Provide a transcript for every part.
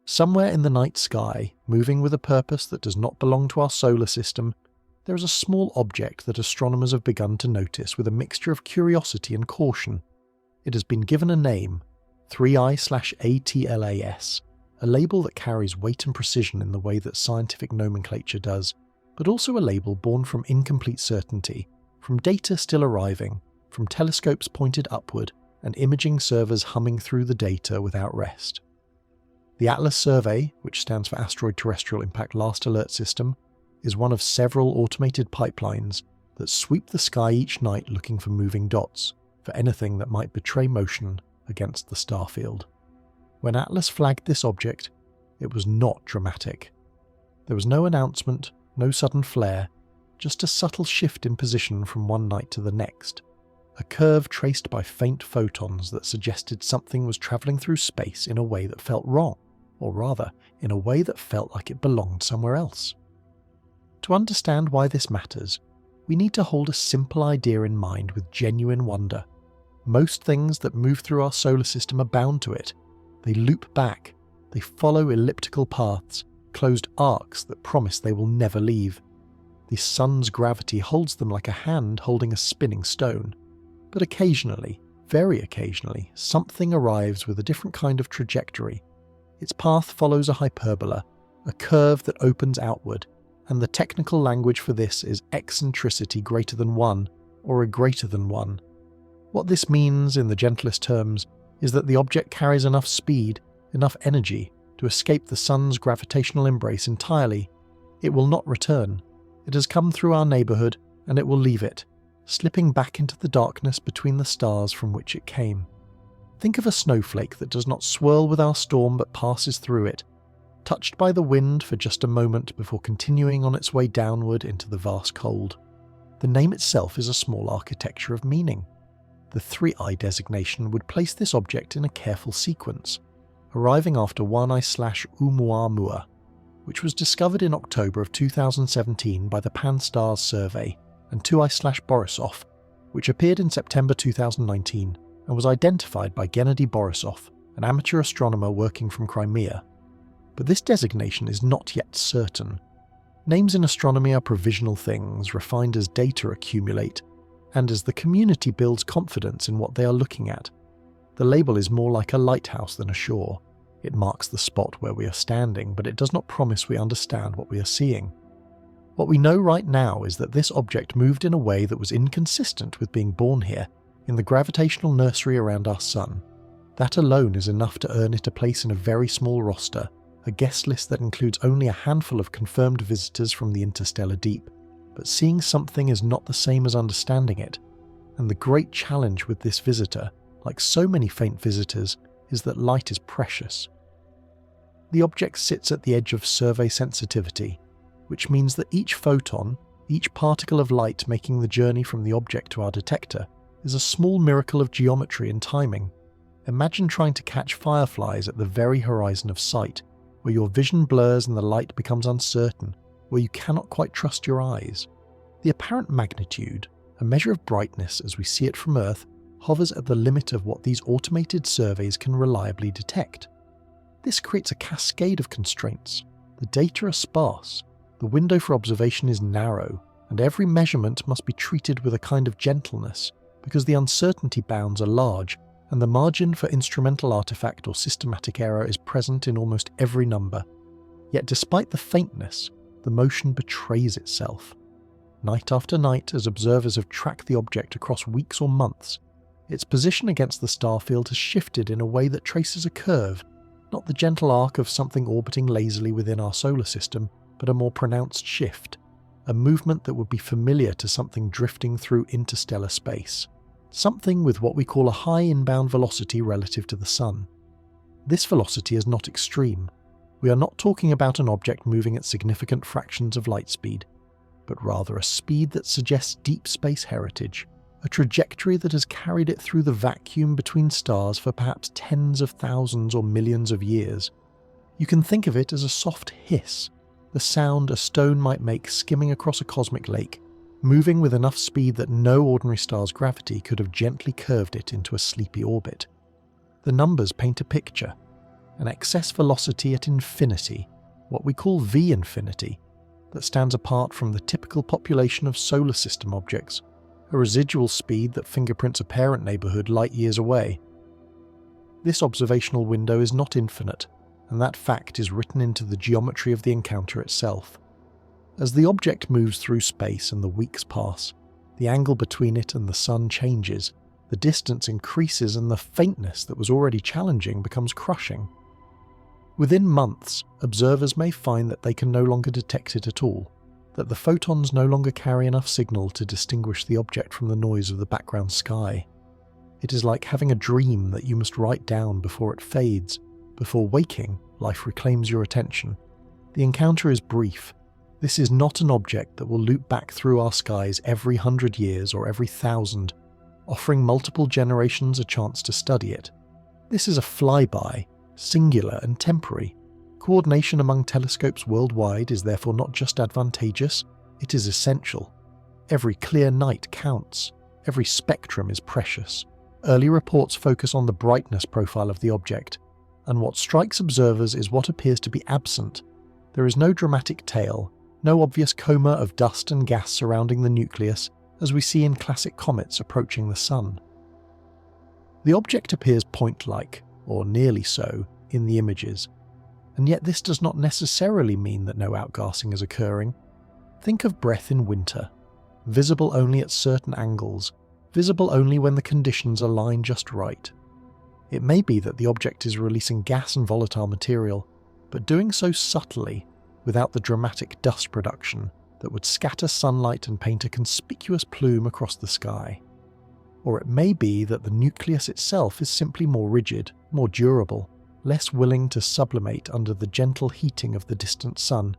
Somewhere in the night sky, moving with a purpose that does not belong to our solar system, there is a small object that astronomers have begun to notice with a mixture of curiosity and caution. It has been given a name, 3I/ATLAS, a label that carries weight and precision in the way that scientific nomenclature does, but also a label born from incomplete certainty, from data still arriving, from telescopes pointed upward and imaging servers humming through the data without rest. The ATLAS survey, which stands for Asteroid Terrestrial Impact Last Alert System, is one of several automated pipelines that sweep the sky each night looking for moving dots, for anything that might betray motion against the starfield. When ATLAS flagged this object, it was not dramatic. There was no announcement, no sudden flare, just a subtle shift in position from one night to the next, a curve traced by faint photons that suggested something was travelling through space in a way that felt wrong, or rather, in a way that felt like it belonged somewhere else. To understand why this matters, we need to hold a simple idea in mind with genuine wonder. Most things that move through our solar system are bound to it. They loop back, they follow elliptical paths, closed arcs that promise they will never leave. The sun's gravity holds them like a hand holding a spinning stone. But occasionally, very occasionally, something arrives with a different kind of trajectory. Its path follows a hyperbola, a curve that opens outward, and the technical language for this is eccentricity greater than 1, or a greater than 1. What this means, in the gentlest terms, is that the object carries enough speed, enough energy, to escape the sun's gravitational embrace entirely. It will not return. It has come through our neighbourhood, and it will leave it, slipping back into the darkness between the stars from which it came. Think of a snowflake that does not swirl with our storm but passes through it, touched by the wind for just a moment before continuing on its way downward into the vast cold. The name itself is a small architecture of meaning. The 3I designation would place this object in a careful sequence, arriving after 1I/Oumuamua, which was discovered in October of 2017 by the Pan-STARRS survey, and 2I/Borisov, which appeared in September 2019 and was identified by Gennady Borisov, an amateur astronomer working from Crimea. But this designation is not yet certain. Names in astronomy are provisional things, refined as data accumulate, and as the community builds confidence in what they are looking at. The label is more like a lighthouse than a shore. It marks the spot where we are standing, but it does not promise we understand what we are seeing. What we know right now is that this object moved in a way that was inconsistent with being born here, in the gravitational nursery around our sun. That alone is enough to earn it a place in a very small roster, a guest list that includes only a handful of confirmed visitors from the interstellar deep. But seeing something is not the same as understanding it, and the great challenge with this visitor, like so many faint visitors, is that light is precious. The object sits at the edge of survey sensitivity, which means that each photon, each particle of light making the journey from the object to our detector, is a small miracle of geometry and timing. Imagine trying to catch fireflies at the very horizon of sight, where your vision blurs and the light becomes uncertain, where you cannot quite trust your eyes. The apparent magnitude, a measure of brightness as we see it from Earth, hovers at the limit of what these automated surveys can reliably detect. This creates a cascade of constraints. The data are sparse, the window for observation is narrow, and every measurement must be treated with a kind of gentleness, because the uncertainty bounds are large, and the margin for instrumental artifact or systematic error is present in almost every number. Yet despite the faintness, the motion betrays itself. Night after night, as observers have tracked the object across weeks or months, its position against the starfield has shifted in a way that traces a curve, not the gentle arc of something orbiting lazily within our solar system, but a more pronounced shift, a movement that would be familiar to something drifting through interstellar space. Something with what we call a high inbound velocity relative to the Sun. This velocity is not extreme. We are not talking about an object moving at significant fractions of light speed, but rather a speed that suggests deep space heritage, a trajectory that has carried it through the vacuum between stars for perhaps tens of thousands or millions of years. You can think of it as a soft hiss, the sound a stone might make skimming across a cosmic lake, moving with enough speed that no ordinary star's gravity could have gently curved it into a sleepy orbit. The numbers paint a picture. an excess velocity at infinity, what we call V infinity, that stands apart from the typical population of solar system objects, a residual speed that fingerprints a parent neighbourhood light years away. This observational window is not infinite, and that fact is written into the geometry of the encounter itself. As the object moves through space and the weeks pass, the angle between it and the Sun changes, the distance increases, and the faintness that was already challenging becomes crushing. Within months, observers may find that they can no longer detect it at all, that the photons no longer carry enough signal to distinguish the object from the noise of the background sky. It is like having a dream that you must write down before it fades. Before waking, life reclaims your attention. The encounter is brief. This is not an object that will loop back through our skies every 100 years or every 1,000, offering multiple generations a chance to study it. This is a flyby, singular and temporary. Coordination among telescopes worldwide is therefore not just advantageous, it is essential. Every clear night counts. Every spectrum is precious. Early reports focus on the brightness profile of the object, and what strikes observers is what appears to be absent. There is no dramatic tail, no obvious coma of dust and gas surrounding the nucleus, as we see in classic comets approaching the Sun. The object appears point-like, or nearly so, in the images, and yet this does not necessarily mean that no outgassing is occurring. Think of breath in winter, visible only at certain angles, visible only when the conditions align just right. It may be that the object is releasing gas and volatile material, but doing so subtly, without the dramatic dust production that would scatter sunlight and paint a conspicuous plume across the sky. Or it may be that the nucleus itself is simply more rigid, more durable, less willing to sublimate under the gentle heating of the distant Sun.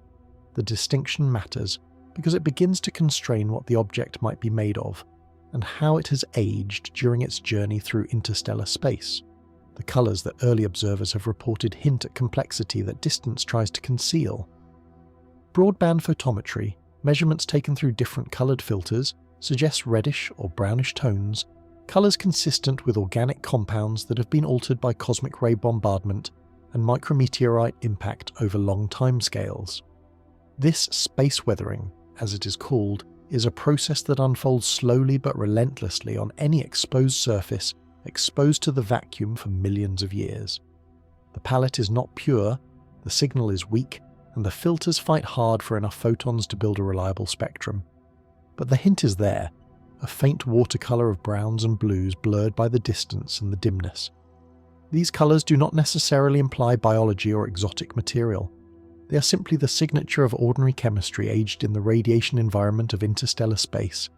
The distinction matters because it begins to constrain what the object might be made of, and how it has aged during its journey through interstellar space. The colours that early observers have reported hint at complexity that distance tries to conceal. Broadband photometry, measurements taken through different coloured filters, suggest reddish or brownish tones, colours consistent with organic compounds that have been altered by cosmic ray bombardment and micrometeorite impact over long timescales. This space weathering, as it is called, is a process that unfolds slowly but relentlessly on any exposed surface exposed to the vacuum for millions of years. The palette is not pure, the signal is weak, and the filters fight hard for enough photons to build a reliable spectrum. But the hint is there, a faint watercolour of browns and blues blurred by the distance and the dimness. These colours do not necessarily imply biology or exotic material. They are simply the signature of ordinary chemistry aged in the radiation environment of interstellar space,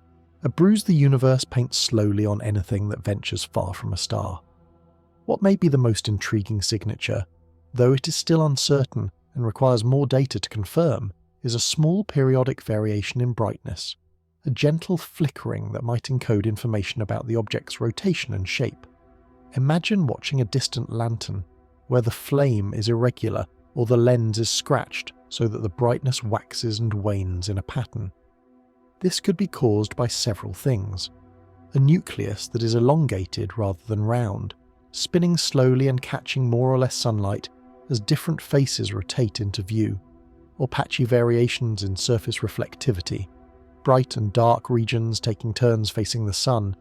a bruise the universe paints slowly on anything that ventures far from a star. What may be the most intriguing signature, though it is still uncertain and requires more data to confirm, is a small periodic variation in brightness, a gentle flickering that might encode information about the object's rotation and shape. Imagine watching a distant lantern, where the flame is irregular or the lens is scratched so that the brightness waxes and wanes in a pattern. This could be caused by several things. A nucleus that is elongated rather than round, spinning slowly and catching more or less sunlight as different faces rotate into view, or patchy variations in surface reflectivity, bright and dark regions taking turns facing the Sun,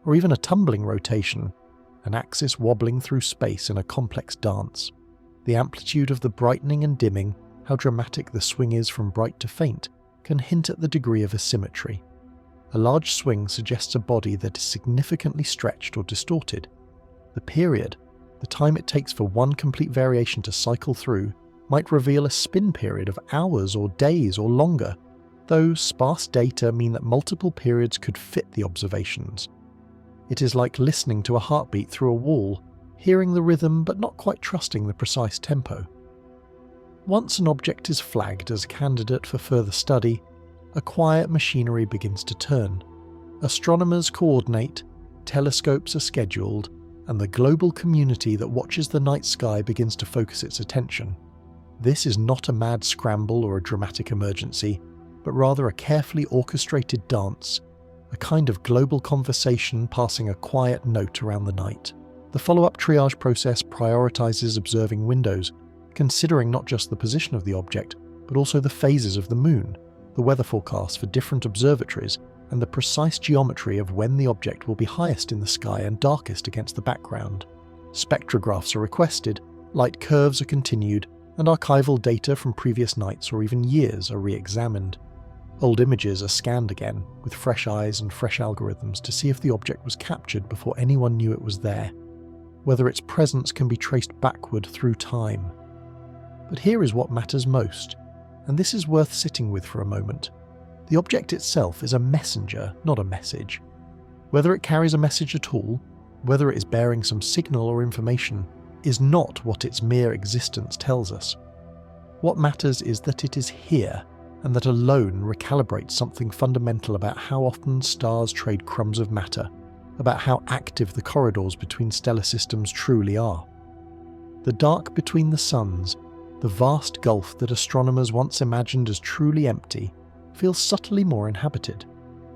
or even a tumbling rotation, an axis wobbling through space in a complex dance. The amplitude of the brightening and dimming, how dramatic the swing is from bright to faint, can hint at the degree of asymmetry. A large swing suggests a body that is significantly stretched or distorted. The period, the time it takes for one complete variation to cycle through, might reveal a spin period of hours or days or longer, though sparse data mean that multiple periods could fit the observations. It is like listening to a heartbeat through a wall, hearing the rhythm but not quite trusting the precise tempo. Once an object is flagged as a candidate for further study, a quiet machinery begins to turn. Astronomers coordinate, telescopes are scheduled, and the global community that watches the night sky begins to focus its attention. This is not a mad scramble or a dramatic emergency, but rather a carefully orchestrated dance, a kind of global conversation passing a quiet note around the night. The follow-up triage process prioritizes observing windows, considering not just the position of the object, but also the phases of the moon, the weather forecasts for different observatories, and the precise geometry of when the object will be highest in the sky and darkest against the background. Spectrographs are requested, light curves are continued, and archival data from previous nights or even years are re-examined. Old images are scanned again, with fresh eyes and fresh algorithms to see if the object was captured before anyone knew it was there, whether its presence can be traced backward through time. But here is what matters most, and this is worth sitting with for a moment. The object itself is a messenger, not a message. Whether it carries a message at all, whether it is bearing some signal or information, is not what its mere existence tells us. What matters is that it is here, and that alone recalibrates something fundamental about how often stars trade crumbs of matter, about how active the corridors between stellar systems truly are. The dark between the suns, the vast gulf that astronomers once imagined as truly empty, feels subtly more inhabited.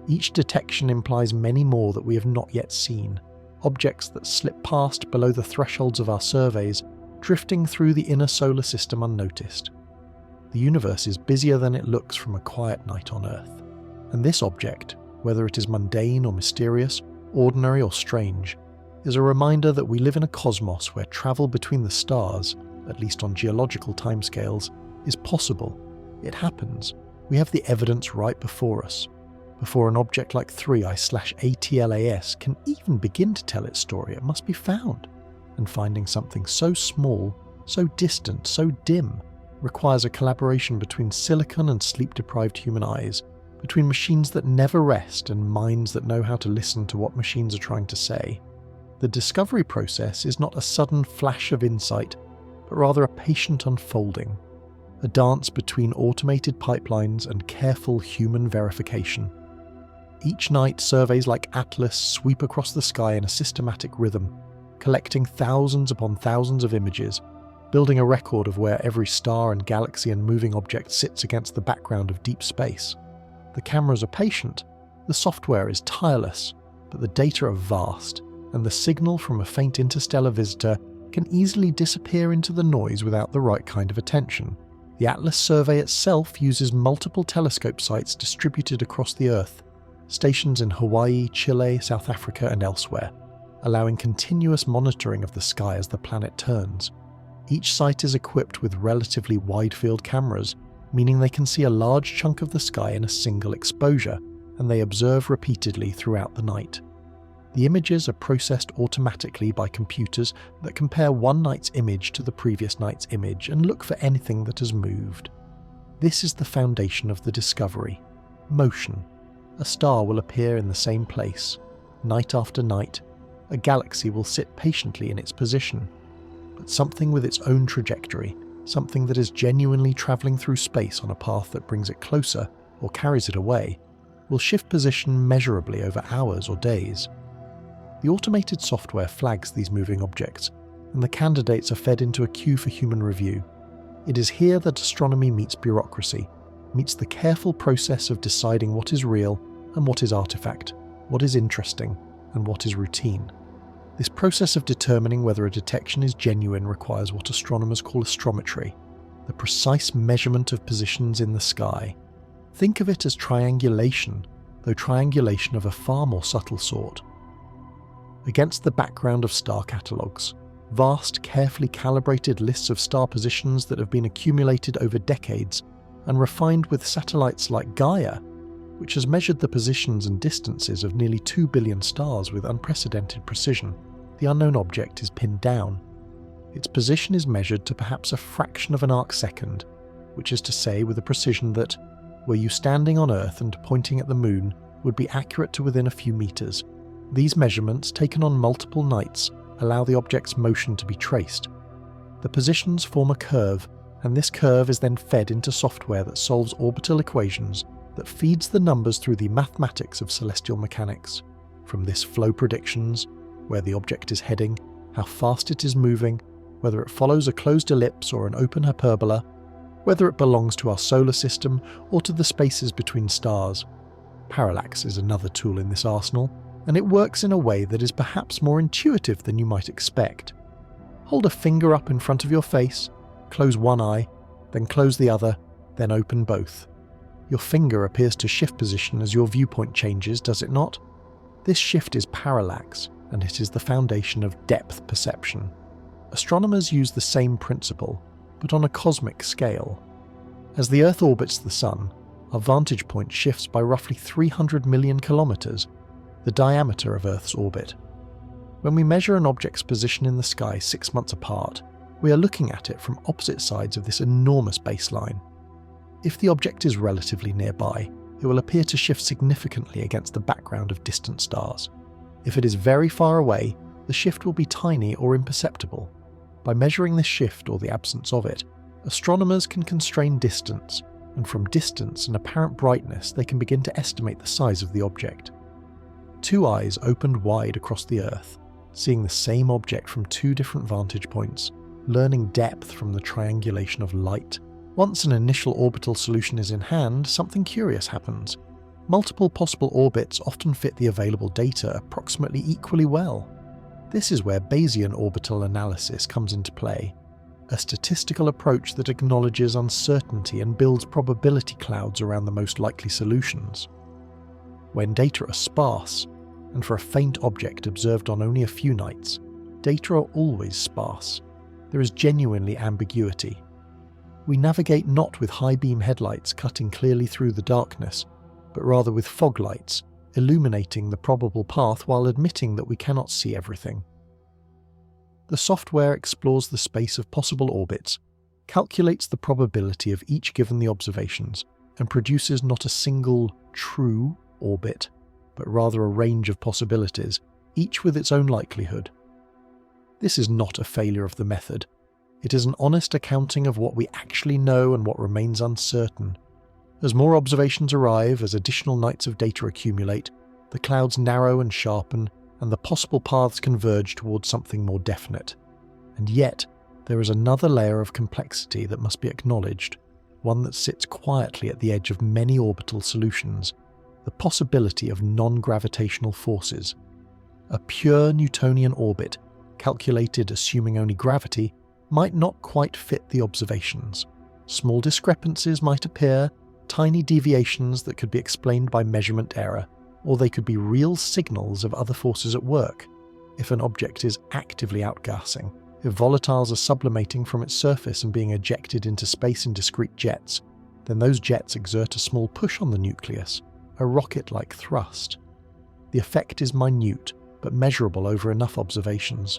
Each detection implies many more that we have not yet seen, objects that slip past below the thresholds of our surveys, drifting through the inner solar system unnoticed. The universe is busier than it looks from a quiet night on Earth, and this object, whether it is mundane or mysterious, ordinary or strange, is a reminder that we live in a cosmos where travel between the stars, at least on geological timescales, is possible. It happens. We have the evidence right before us. Before an object like 3I/ATLAS can even begin to tell its story, it must be found. And finding something so small, so distant, so dim, requires a collaboration between silicon and sleep-deprived human eyes, between machines that never rest and minds that know how to listen to what machines are trying to say. The discovery process is not a sudden flash of insight, but rather a patient unfolding, a dance between automated pipelines and careful human verification. Each night, surveys like Atlas sweep across the sky in a systematic rhythm, collecting thousands upon thousands of images, building a record of where every star and galaxy and moving object sits against the background of deep space. The cameras are patient, the software is tireless, but the data are vast, and the signal from a faint interstellar visitor can easily disappear into the noise without the right kind of attention. The Atlas survey itself uses multiple telescope sites distributed across the Earth, stations in Hawaii, Chile, South Africa, and elsewhere, allowing continuous monitoring of the sky as the planet turns. Each site is equipped with relatively wide-field cameras, meaning they can see a large chunk of the sky in a single exposure, and they observe repeatedly throughout the night. The images are processed automatically by computers that compare one night's image to the previous night's image and look for anything that has moved. This is the foundation of the discovery. Motion. A star will appear in the same place. Night after night, a galaxy will sit patiently in its position. But something with its own trajectory, something that is genuinely travelling through space on a path that brings it closer or carries it away, will shift position measurably over hours or days. The automated software flags these moving objects, and the candidates are fed into a queue for human review. It is here that astronomy meets bureaucracy, meets the careful process of deciding what is real and what is artifact, what is interesting and what is routine. This process of determining whether a detection is genuine requires what astronomers call astrometry, the precise measurement of positions in the sky. Think of it as triangulation, though triangulation of a far more subtle sort. Against the background of star catalogues, vast, carefully calibrated lists of star positions that have been accumulated over decades and refined with satellites like Gaia, which has measured the positions and distances of nearly 2 billion stars with unprecedented precision, the unknown object is pinned down. Its position is measured to perhaps a fraction of an arc-second, which is to say with a precision that, were you standing on Earth and pointing at the moon, would be accurate to within a few meters. These measurements, taken on multiple nights, allow the object's motion to be traced. The positions form a curve, and this curve is then fed into software that solves orbital equations, that feeds the numbers through the mathematics of celestial mechanics. From this flow predictions, where the object is heading, how fast it is moving, whether it follows a closed ellipse or an open hyperbola, whether it belongs to our solar system or to the spaces between stars. Parallax is another tool in this arsenal, and it works in a way that is perhaps more intuitive than you might expect. Hold a finger up in front of your face, close one eye, then close the other, then open both. Your finger appears to shift position as your viewpoint changes, does it not? This shift is parallax, and it is the foundation of depth perception. Astronomers use the same principle, but on a cosmic scale. As the Earth orbits the Sun, our vantage point shifts by roughly 300 million kilometers, the diameter of Earth's orbit. When we measure an object's position in the sky 6 months apart, we are looking at it from opposite sides of this enormous baseline. If the object is relatively nearby, it will appear to shift significantly against the background of distant stars. If it is very far away, the shift will be tiny or imperceptible. By measuring this shift or the absence of it, astronomers can constrain distance, and from distance and apparent brightness they can begin to estimate the size of the object. Two eyes opened wide across the Earth, seeing the same object from two different vantage points, learning depth from the triangulation of light. Once an initial orbital solution is in hand, something curious happens. Multiple possible orbits often fit the available data approximately equally well. This is where Bayesian orbital analysis comes into play, a statistical approach that acknowledges uncertainty and builds probability clouds around the most likely solutions. When data are sparse, and for a faint object observed on only a few nights, data are always sparse. There is genuinely ambiguity. We navigate not with high-beam headlights cutting clearly through the darkness, but rather with fog lights, illuminating the probable path while admitting that we cannot see everything. The software explores the space of possible orbits, calculates the probability of each given the observations, and produces not a single true orbit, but rather a range of possibilities, each with its own likelihood. This is not a failure of the method. It is an honest accounting of what we actually know and what remains uncertain. As more observations arrive, as additional nights of data accumulate, the clouds narrow and sharpen, and the possible paths converge towards something more definite. And yet, there is another layer of complexity that must be acknowledged, one that sits quietly at the edge of many orbital solutions: the possibility of non-gravitational forces. A pure Newtonian orbit, calculated assuming only gravity, might not quite fit the observations. Small discrepancies might appear, tiny deviations that could be explained by measurement error, or they could be real signals of other forces at work. If an object is actively outgassing, if volatiles are sublimating from its surface and being ejected into space in discrete jets, then those jets exert a small push on the nucleus, a rocket-like thrust. The effect is minute, but measurable over enough observations.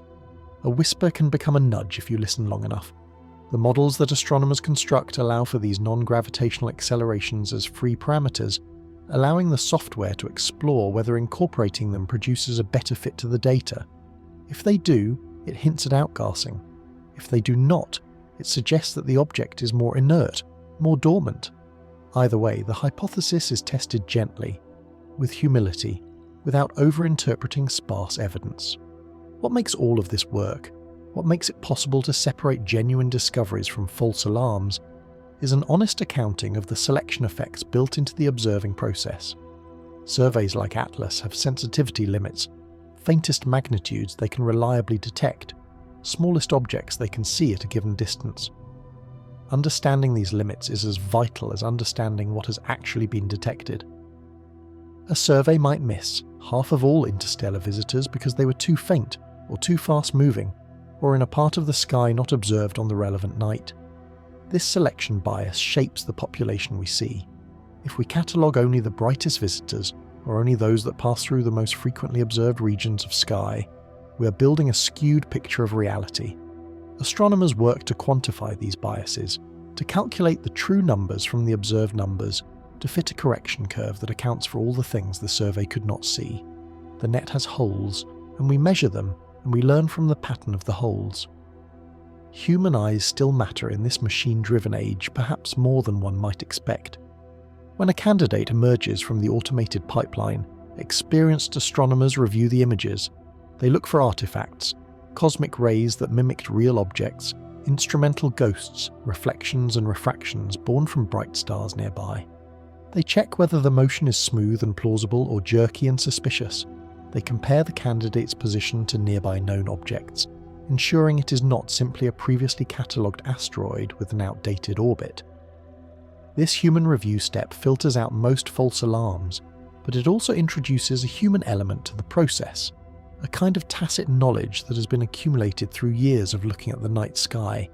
A whisper can become a nudge if you listen long enough. The models that astronomers construct allow for these non-gravitational accelerations as free parameters, allowing the software to explore whether incorporating them produces a better fit to the data. If they do, it hints at outgassing. If they do not, it suggests that the object is more inert, more dormant. Either way, the hypothesis is tested gently, with humility, without over-interpreting sparse evidence. What makes all of this work, what makes it possible to separate genuine discoveries from false alarms, is an honest accounting of the selection effects built into the observing process. Surveys like Atlas have sensitivity limits, faintest magnitudes they can reliably detect, smallest objects they can see at a given distance. Understanding these limits is as vital as understanding what has actually been detected. A survey might miss half of all interstellar visitors because they were too faint or too fast-moving, or in a part of the sky not observed on the relevant night. This selection bias shapes the population we see. If we catalogue only the brightest visitors, or only those that pass through the most frequently observed regions of sky, we are building a skewed picture of reality. Astronomers work to quantify these biases, to calculate the true numbers from the observed numbers, to fit a correction curve that accounts for all the things the survey could not see. The net has holes, and we measure them, and we learn from the pattern of the holes. Human eyes still matter in this machine-driven age, perhaps more than one might expect. When a candidate emerges from the automated pipeline, experienced astronomers review the images. They look for artifacts, cosmic rays that mimicked real objects, instrumental ghosts, reflections and refractions born from bright stars nearby. They check whether the motion is smooth and plausible or jerky and suspicious. they compare the candidate's position to nearby known objects, ensuring it is not simply a previously catalogued asteroid with an outdated orbit. This human review step filters out most false alarms, but it also introduces a human element to the process, a kind of tacit knowledge that has been accumulated through years of looking at the night sky.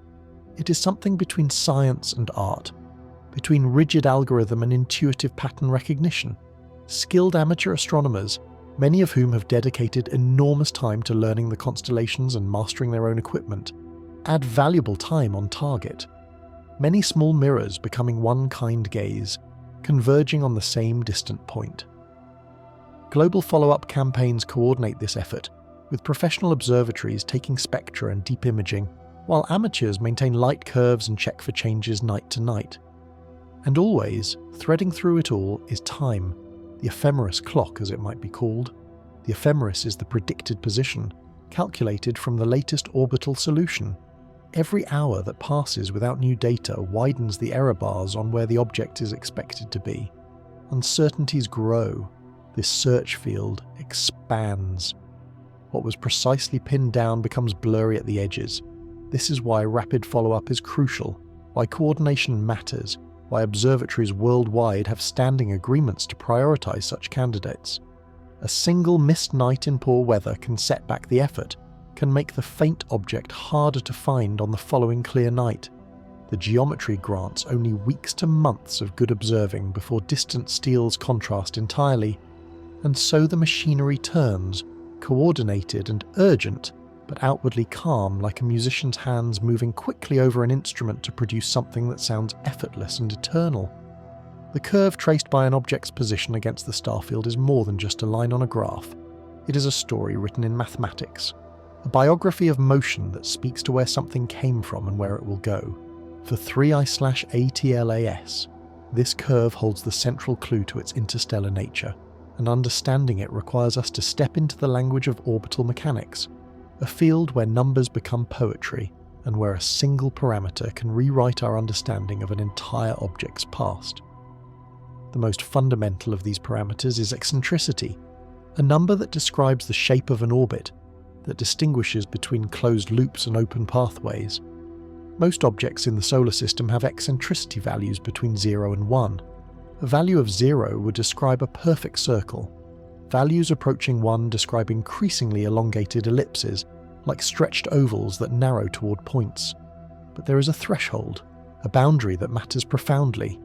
It is something between science and art, between rigid algorithm and intuitive pattern recognition. Skilled amateur astronomers, many of whom have dedicated enormous time to learning the constellations and mastering their own equipment, add valuable time on target. Many small mirrors becoming one kind gaze, converging on the same distant point. Global follow-up campaigns coordinate this effort, with professional observatories taking spectra and deep imaging, while amateurs maintain light curves and check for changes night to night. And always, threading through it all, is time, the ephemeris clock as it might be called. The ephemeris is the predicted position, calculated from the latest orbital solution. Every hour that passes without new data widens the error bars on where the object is expected to be. Uncertainties grow. This search field expands. What was precisely pinned down becomes blurry at the edges. This is why rapid follow-up is crucial, why coordination matters, why observatories worldwide have standing agreements to prioritize such candidates. A single missed night in poor weather can set back the effort, can make the faint object harder to find on the following clear night. The geometry grants only weeks to months of good observing before distance steals contrast entirely, and so the machinery turns, coordinated and urgent, but outwardly calm, like a musician's hands moving quickly over an instrument to produce something that sounds effortless and eternal. The curve traced by an object's position against the starfield is more than just a line on a graph. It is a story written in mathematics, a biography of motion that speaks to where something came from and where it will go. For 3I/ATLAS, this curve holds the central clue to its interstellar nature, and understanding it requires us to step into the language of orbital mechanics, a field where numbers become poetry and where a single parameter can rewrite our understanding of an entire object's past. The most fundamental of these parameters is eccentricity, a number that describes the shape of an orbit, that distinguishes between closed loops and open pathways. Most objects in the solar system have eccentricity values between 0 and 1. A value of 0 would describe a perfect circle. Values approaching 1 describe increasingly elongated ellipses, like stretched ovals that narrow toward points. But there is a threshold, a boundary that matters profoundly.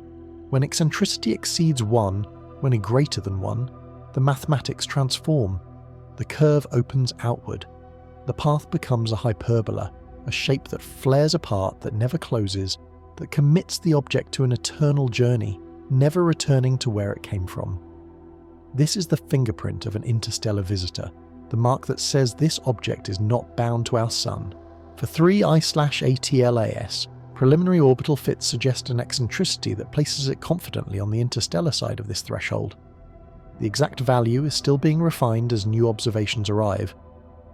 When eccentricity exceeds 1, when greater than 1, the mathematics transform. The curve opens outward. The path becomes a hyperbola, a shape that flares apart, that never closes, that commits the object to an eternal journey, never returning to where it came from. This is the fingerprint of an interstellar visitor, the mark that says this object is not bound to our sun. For 3I/ATLAS, preliminary orbital fits suggest an eccentricity that places it confidently on the interstellar side of this threshold. The exact value is still being refined as new observations arrive,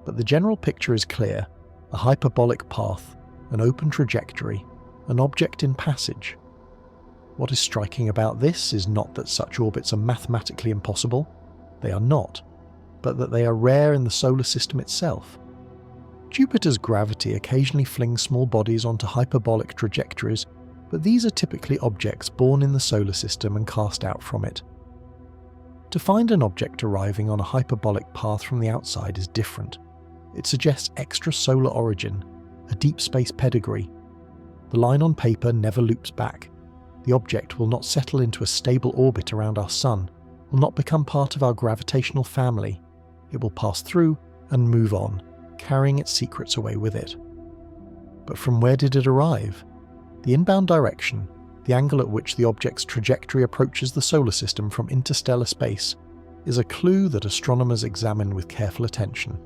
but the general picture is clear: a hyperbolic path, an open trajectory, an object in passage. What is striking about this is not that such orbits are mathematically impossible, they are not, but that they are rare in the solar system itself. Jupiter's gravity occasionally flings small bodies onto hyperbolic trajectories, but these are typically objects born in the solar system and cast out from it. To find an object arriving on a hyperbolic path from the outside is different. It suggests extrasolar origin, a deep space pedigree. The line on paper never loops back. The object will not settle into a stable orbit around our sun, will not become part of our gravitational family. It will pass through and move on, carrying its secrets away with it. But from where did it arrive? The inbound direction, the angle at which the object's trajectory approaches the solar system from interstellar space, is a clue that astronomers examine with careful attention.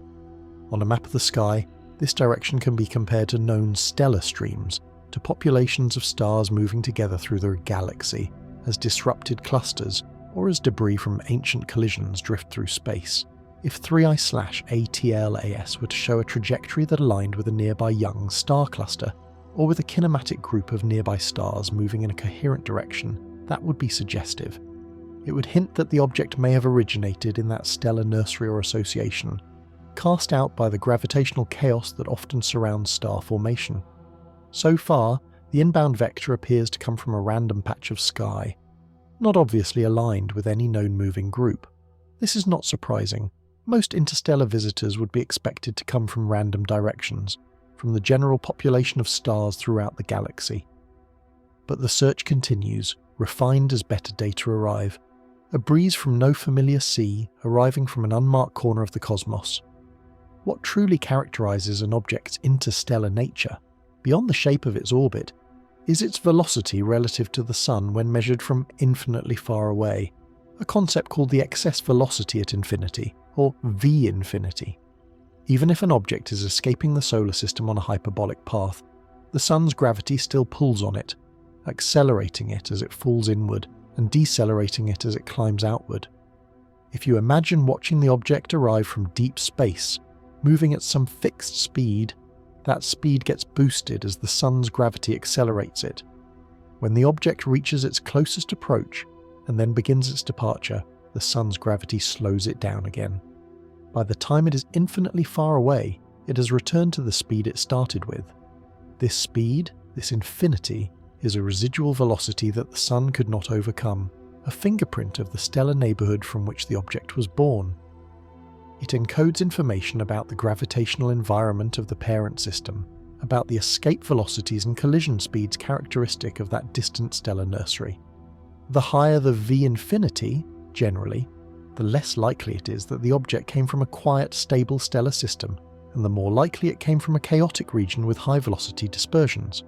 On a map of the sky, this direction can be compared to known stellar streams, to populations of stars moving together through the galaxy, as disrupted clusters, or as debris from ancient collisions drift through space. If 3I/ATLAS were to show a trajectory that aligned with a nearby young star cluster, or with a kinematic group of nearby stars moving in a coherent direction, that would be suggestive. it would hint that the object may have originated in that stellar nursery or association, cast out by the gravitational chaos that often surrounds star formation. So far, the inbound vector appears to come from a random patch of sky, not obviously aligned with any known moving group. This is not surprising. Most interstellar visitors would be expected to come from random directions, from the general population of stars throughout the galaxy. But the search continues, refined as better data arrive. A breeze from no familiar sea, arriving from an unmarked corner of the cosmos. What truly characterizes an object's interstellar nature, beyond the shape of its orbit, is its velocity relative to the Sun when measured from infinitely far away, a concept called the excess velocity at infinity, or V-infinity. Even if an object is escaping the solar system on a hyperbolic path, the Sun's gravity still pulls on it, accelerating it as it falls inward and decelerating it as it climbs outward. If you imagine watching the object arrive from deep space, moving at some fixed speed, that speed gets boosted as the Sun's gravity accelerates it. When the object reaches its closest approach and then begins its departure, the Sun's gravity slows it down again. By the time it is infinitely far away, it has returned to the speed it started with. This speed, this infinity, is a residual velocity that the Sun could not overcome, a fingerprint of the stellar neighbourhood from which the object was born. It encodes information about the gravitational environment of the parent system, about the escape velocities and collision speeds characteristic of that distant stellar nursery. The higher the V-infinity, generally, the less likely it is that the object came from a quiet, stable stellar system, and the more likely it came from a chaotic region with high-velocity dispersions.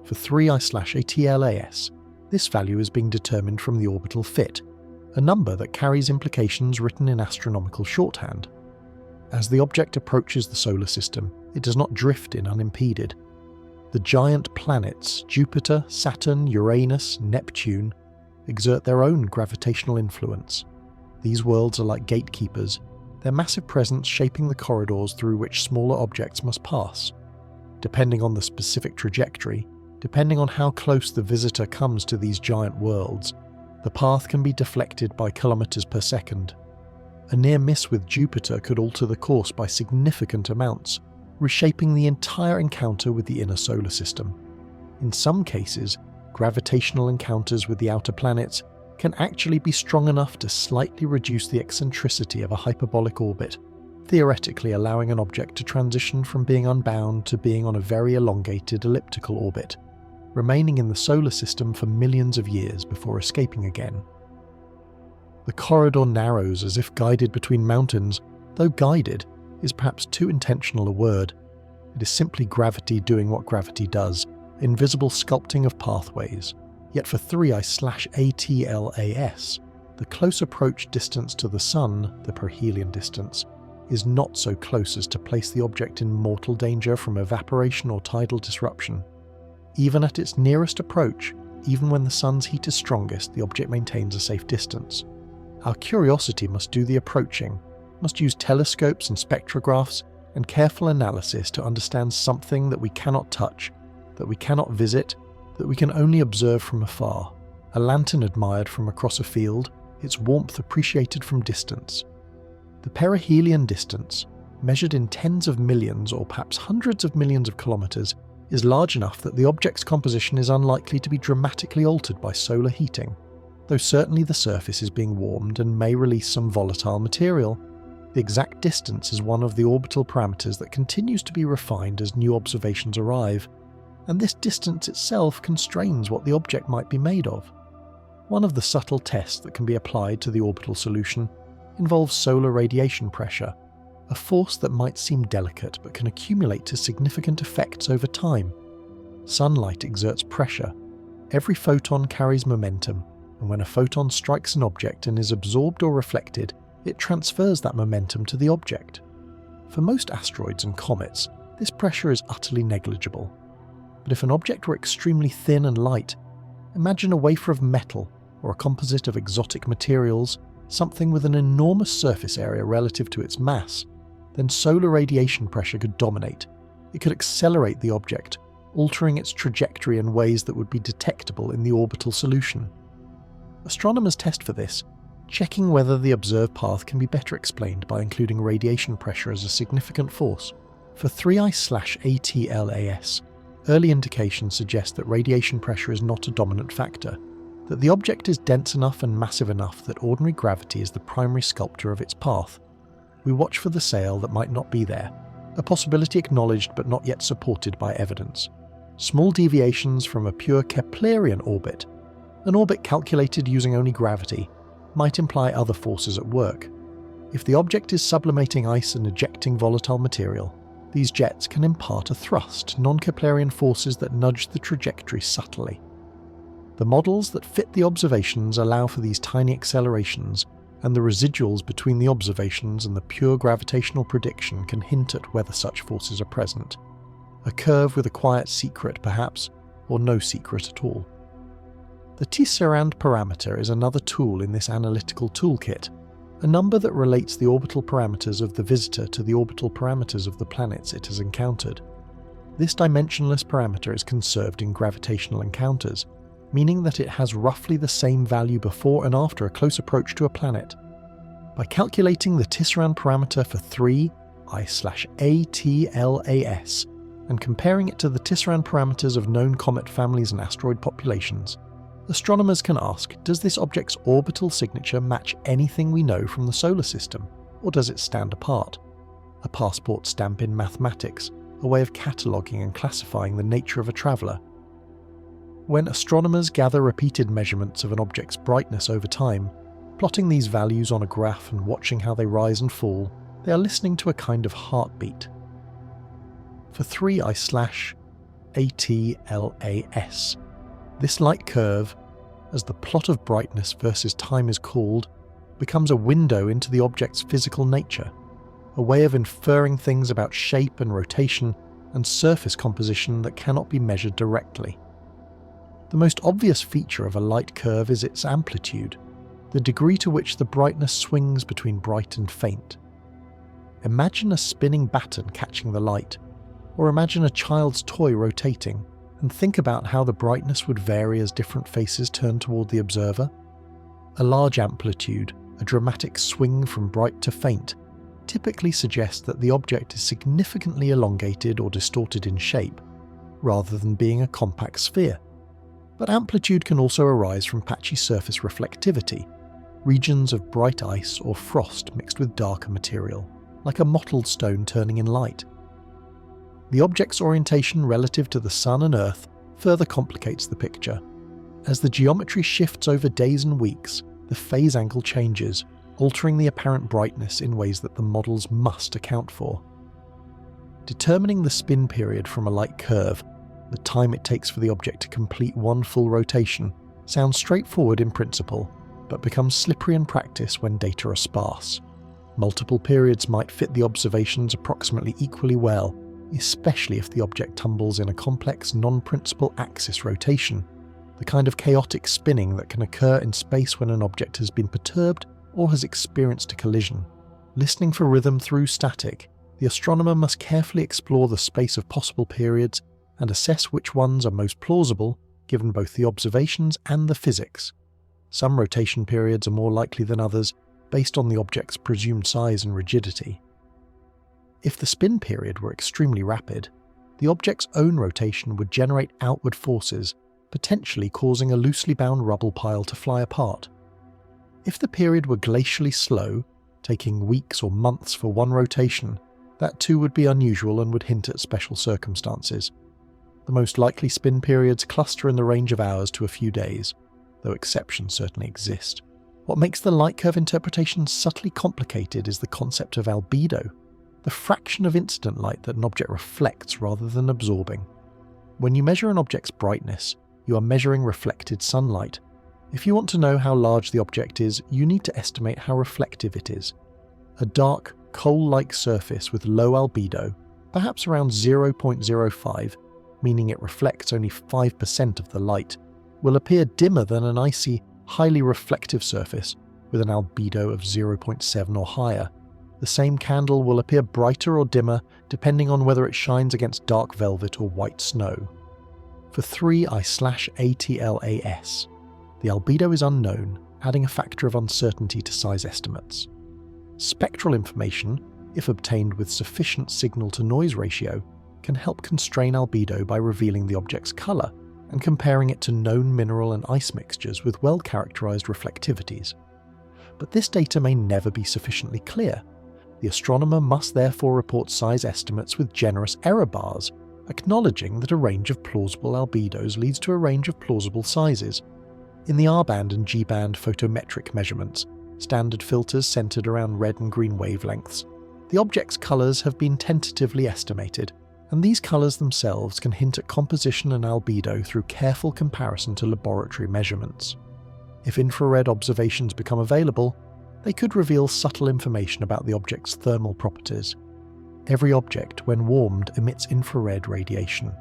For 3I/ATLAS, this value is being determined from the orbital fit, a number that carries implications written in astronomical shorthand. As the object approaches the solar system, it does not drift in unimpeded. The giant planets, Jupiter, Saturn, Uranus, Neptune, exert their own gravitational influence. These worlds are like gatekeepers, their massive presence shaping the corridors through which smaller objects must pass. Depending on the specific trajectory, depending on how close the visitor comes to these giant worlds, the path can be deflected by kilometers per second. A near miss with Jupiter could alter the course by significant amounts, reshaping the entire encounter with the inner solar system. In some cases, gravitational encounters with the outer planets can actually be strong enough to slightly reduce the eccentricity of a hyperbolic orbit, theoretically allowing an object to transition from being unbound to being on a very elongated elliptical orbit, remaining in the solar system for millions of years before escaping again. The corridor narrows as if guided between mountains, though guided is perhaps too intentional a word. It is simply gravity doing what gravity does, invisible sculpting of pathways. Yet for 3I/ATLAS, the close approach distance to the Sun, the perihelion distance, is not so close as to place the object in mortal danger from evaporation or tidal disruption. Even at its nearest approach, even when the Sun's heat is strongest, the object maintains a safe distance. Our curiosity must do the approaching, must use telescopes and spectrographs and careful analysis to understand something that we cannot touch, that we cannot visit, that we can only observe from afar. A lantern admired from across a field, its warmth appreciated from distance. The perihelion distance, measured in tens of millions or perhaps hundreds of millions of kilometers, is large enough that the object's composition is unlikely to be dramatically altered by solar heating, though certainly the surface is being warmed and may release some volatile material. The exact distance is one of the orbital parameters that continues to be refined as new observations arrive, and this distance itself constrains what the object might be made of. One of the subtle tests that can be applied to the orbital solution involves solar radiation pressure, a force that might seem delicate but can accumulate to significant effects over time. Sunlight exerts pressure. Every photon carries momentum, and when a photon strikes an object and is absorbed or reflected, it transfers that momentum to the object. For most asteroids and comets, this pressure is utterly negligible. But if an object were extremely thin and light, imagine a wafer of metal or a composite of exotic materials, something with an enormous surface area relative to its mass, then solar radiation pressure could dominate. It could accelerate the object, altering its trajectory in ways that would be detectable in the orbital solution. Astronomers test for this, checking whether the observed path can be better explained by including radiation pressure as a significant force. For 3I/ATLAS, early indications suggest that radiation pressure is not a dominant factor, that the object is dense enough and massive enough that ordinary gravity is the primary sculptor of its path. We watch for the sail that might not be there, a possibility acknowledged but not yet supported by evidence. Small deviations from a pure Keplerian orbit, an orbit calculated using only gravity, might imply other forces at work. If the object is sublimating ice and ejecting volatile material, these jets can impart a thrust, non-Keplerian forces that nudge the trajectory subtly. The models that fit the observations allow for these tiny accelerations, and the residuals between the observations and the pure gravitational prediction can hint at whether such forces are present. A curve with a quiet secret, perhaps, or no secret at all. The Tisserand parameter is another tool in this analytical toolkit, a number that relates the orbital parameters of the visitor to the orbital parameters of the planets it has encountered. This dimensionless parameter is conserved in gravitational encounters, meaning that it has roughly the same value before and after a close approach to a planet. By calculating the Tisserand parameter for 3I/ATLAS and comparing it to the Tisserand parameters of known comet families and asteroid populations, astronomers can ask, does this object's orbital signature match anything we know from the solar system, or does it stand apart? A passport stamp in mathematics, a way of cataloguing and classifying the nature of a traveller. When astronomers gather repeated measurements of an object's brightness over time, plotting these values on a graph and watching how they rise and fall, they are listening to a kind of heartbeat. For 3I/ATLAS, this light curve, as the plot of brightness versus time is called, becomes a window into the object's physical nature, a way of inferring things about shape and rotation and surface composition that cannot be measured directly. The most obvious feature of a light curve is its amplitude, the degree to which the brightness swings between bright and faint. Imagine a spinning baton catching the light, or imagine a child's toy rotating, and think about how the brightness would vary as different faces turn toward the observer. A large amplitude, a dramatic swing from bright to faint, typically suggests that the object is significantly elongated or distorted in shape, rather than being a compact sphere. But amplitude can also arise from patchy surface reflectivity, regions of bright ice or frost mixed with darker material, like a mottled stone turning in light. The object's orientation relative to the Sun and Earth further complicates the picture. As the geometry shifts over days and weeks, the phase angle changes, altering the apparent brightness in ways that the models must account for. Determining the spin period from a light curve, the time it takes for the object to complete one full rotation, sounds straightforward in principle, but becomes slippery in practice when data are sparse. Multiple periods might fit the observations approximately equally well, especially if the object tumbles in a complex non-principal axis rotation, the kind of chaotic spinning that can occur in space when an object has been perturbed or has experienced a collision. Listening for rhythm through static, the astronomer must carefully explore the space of possible periods and assess which ones are most plausible given both the observations and the physics. Some rotation periods are more likely than others based on the object's presumed size and rigidity. If the spin period were extremely rapid, the object's own rotation would generate outward forces, potentially causing a loosely bound rubble pile to fly apart. If the period were glacially slow, taking weeks or months for one rotation, that too would be unusual and would hint at special circumstances. The most likely spin periods cluster in the range of hours to a few days, though exceptions certainly exist. What makes the light curve interpretation subtly complicated is the concept of albedo, the fraction of incident light that an object reflects rather than absorbing. When you measure an object's brightness, you are measuring reflected sunlight. If you want to know how large the object is, you need to estimate how reflective it is. A dark, coal-like surface with low albedo, perhaps around 0.05, meaning it reflects only 5% of the light, will appear dimmer than an icy, highly reflective surface with an albedo of 0.7 or higher. The same candle will appear brighter or dimmer depending on whether it shines against dark velvet or white snow. For 3I/ATLAS, The albedo is unknown, adding a factor of uncertainty to size estimates. Spectral information, if obtained with sufficient signal-to-noise ratio, can help constrain albedo by revealing the object's colour and comparing it to known mineral and ice mixtures with well-characterised reflectivities. But this data may never be sufficiently clear. The astronomer must therefore report size estimates with generous error bars, acknowledging that a range of plausible albedos leads to a range of plausible sizes. In the R-band and G-band photometric measurements, standard filters centred around red and green wavelengths, the object's colours have been tentatively estimated, and these colours themselves can hint at composition and albedo through careful comparison to laboratory measurements. If infrared observations become available, they could reveal subtle information about the object's thermal properties. Every object, when warmed, emits infrared radiation.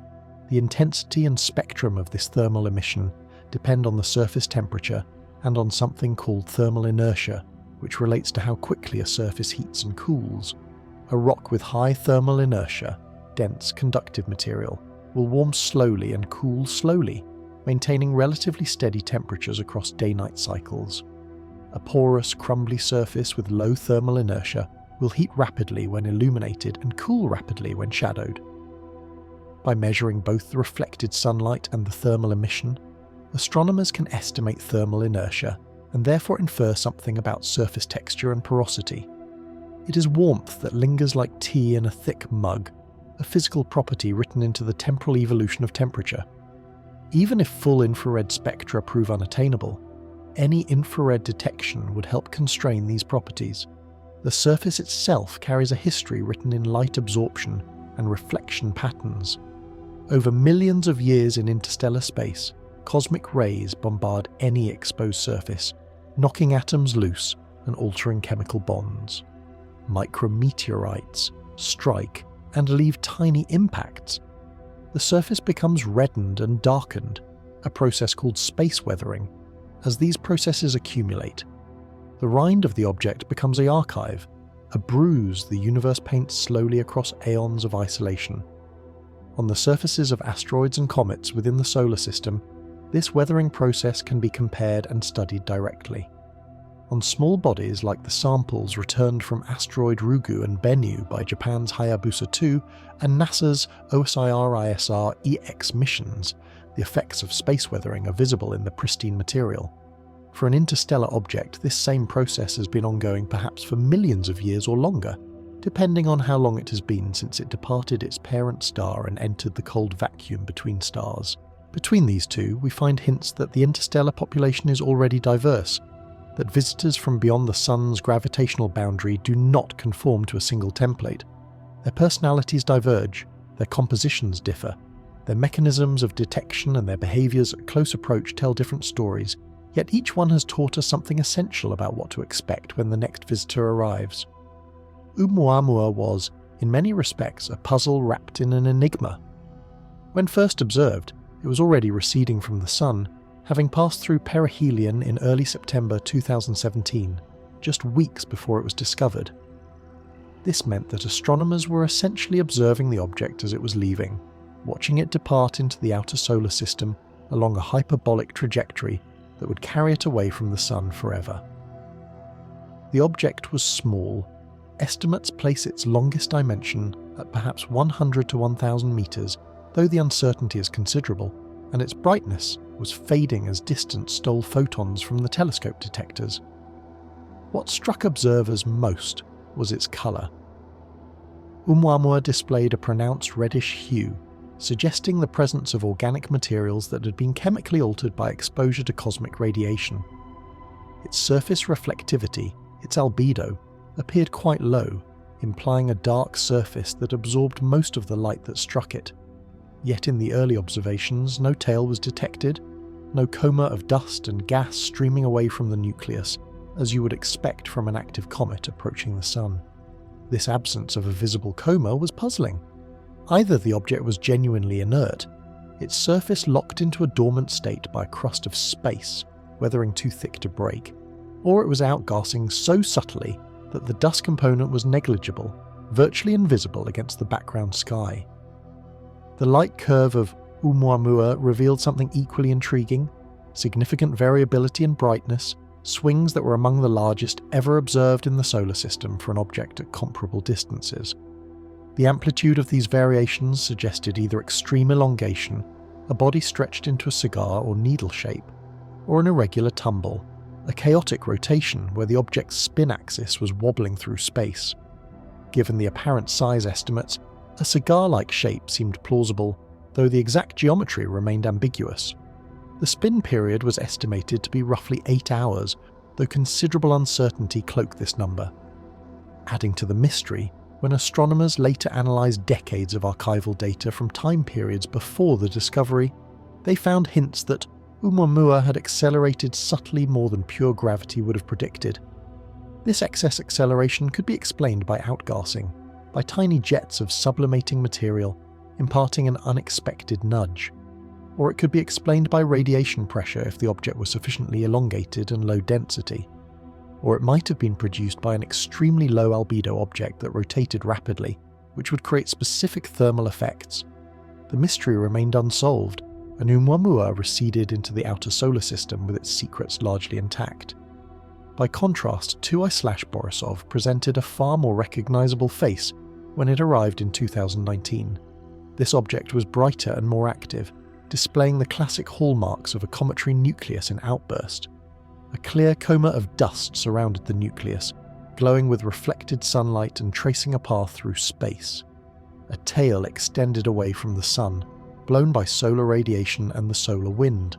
The intensity and spectrum of this thermal emission depend on the surface temperature and on something called thermal inertia, which relates to how quickly a surface heats and cools. A rock with high thermal inertia, dense conductive material, will warm slowly and cool slowly, maintaining relatively steady temperatures across day-night cycles. A porous, crumbly surface with low thermal inertia will heat rapidly when illuminated and cool rapidly when shadowed. By measuring both the reflected sunlight and the thermal emission, astronomers can estimate thermal inertia and therefore infer something about surface texture and porosity. It is warmth that lingers like tea in a thick mug, a physical property written into the temporal evolution of temperature. Even if full infrared spectra prove unattainable, any infrared detection would help constrain these properties. The surface itself carries a history written in light absorption and reflection patterns. Over millions of years in interstellar space, cosmic rays bombard any exposed surface, knocking atoms loose and altering chemical bonds. Micrometeorites strike and leave tiny impacts. The surface becomes reddened and darkened, a process called space weathering. As these processes accumulate, the rind of the object becomes an archive, a bruise the universe paints slowly across aeons of isolation. On the surfaces of asteroids and comets within the solar system, this weathering process can be compared and studied directly. On small bodies like the samples returned from asteroid Ryugu and Bennu by Japan's Hayabusa 2 and NASA's OSIR-ISR-EX missions, the effects of space weathering are visible in the pristine material. For an interstellar object, this same process has been ongoing perhaps for millions of years or longer, depending on how long it has been since it departed its parent star and entered the cold vacuum between stars. Between these two, we find hints that the interstellar population is already diverse, that visitors from beyond the Sun's gravitational boundary do not conform to a single template. Their personalities diverge, their compositions differ, their mechanisms of detection and their behaviours at close approach tell different stories, yet each one has taught us something essential about what to expect when the next visitor arrives. Oumuamua was, in many respects, a puzzle wrapped in an enigma. When first observed, it was already receding from the Sun, having passed through perihelion in early September 2017, just weeks before it was discovered. This meant that astronomers were essentially observing the object as it was leaving, watching it depart into the outer solar system along a hyperbolic trajectory that would carry it away from the Sun forever. The object was small. Estimates place its longest dimension at perhaps 100 to 1,000 meters, though the uncertainty is considerable, and its brightness was fading as distance stole photons from the telescope detectors. What struck observers most was its colour. Oumuamua displayed a pronounced reddish hue, suggesting the presence of organic materials that had been chemically altered by exposure to cosmic radiation. Its surface reflectivity, its albedo, appeared quite low, implying a dark surface that absorbed most of the light that struck it. Yet in the early observations, no tail was detected, no coma of dust and gas streaming away from the nucleus, as you would expect from an active comet approaching the Sun. This absence of a visible coma was puzzling. Either the object was genuinely inert, its surface locked into a dormant state by a crust of space, weathering too thick to break, or it was outgassing so subtly that the dust component was negligible, virtually invisible against the background sky. The light curve of Oumuamua revealed something equally intriguing. significant variability in brightness, swings that were among the largest ever observed in the solar system for an object at comparable distances. The amplitude of these variations suggested either extreme elongation, a body stretched into a cigar or needle shape, or an irregular tumble, a chaotic rotation where the object's spin axis was wobbling through space. Given the apparent size estimates, a cigar-like shape seemed plausible, though the exact geometry remained ambiguous. The spin period was estimated to be roughly 8 hours, though considerable uncertainty cloaked this number. Adding to the mystery, when astronomers later analysed decades of archival data from time periods before the discovery, they found hints that Oumuamua had accelerated subtly more than pure gravity would have predicted. This excess acceleration could be explained by outgassing, by tiny jets of sublimating material imparting an unexpected nudge. Or it could be explained by radiation pressure if the object was sufficiently elongated and low density. Or it might have been produced by an extremely low albedo object that rotated rapidly, which would create specific thermal effects. The mystery remained unsolved, and Oumuamua receded into the outer solar system with its secrets largely intact. By contrast, 2I/Borisov presented a far more recognisable face when it arrived in 2019. This object was brighter and more active, displaying the classic hallmarks of a cometary nucleus in outburst. A clear coma of dust surrounded the nucleus, glowing with reflected sunlight and tracing a path through space. A tail extended away from the sun, blown by solar radiation and the solar wind.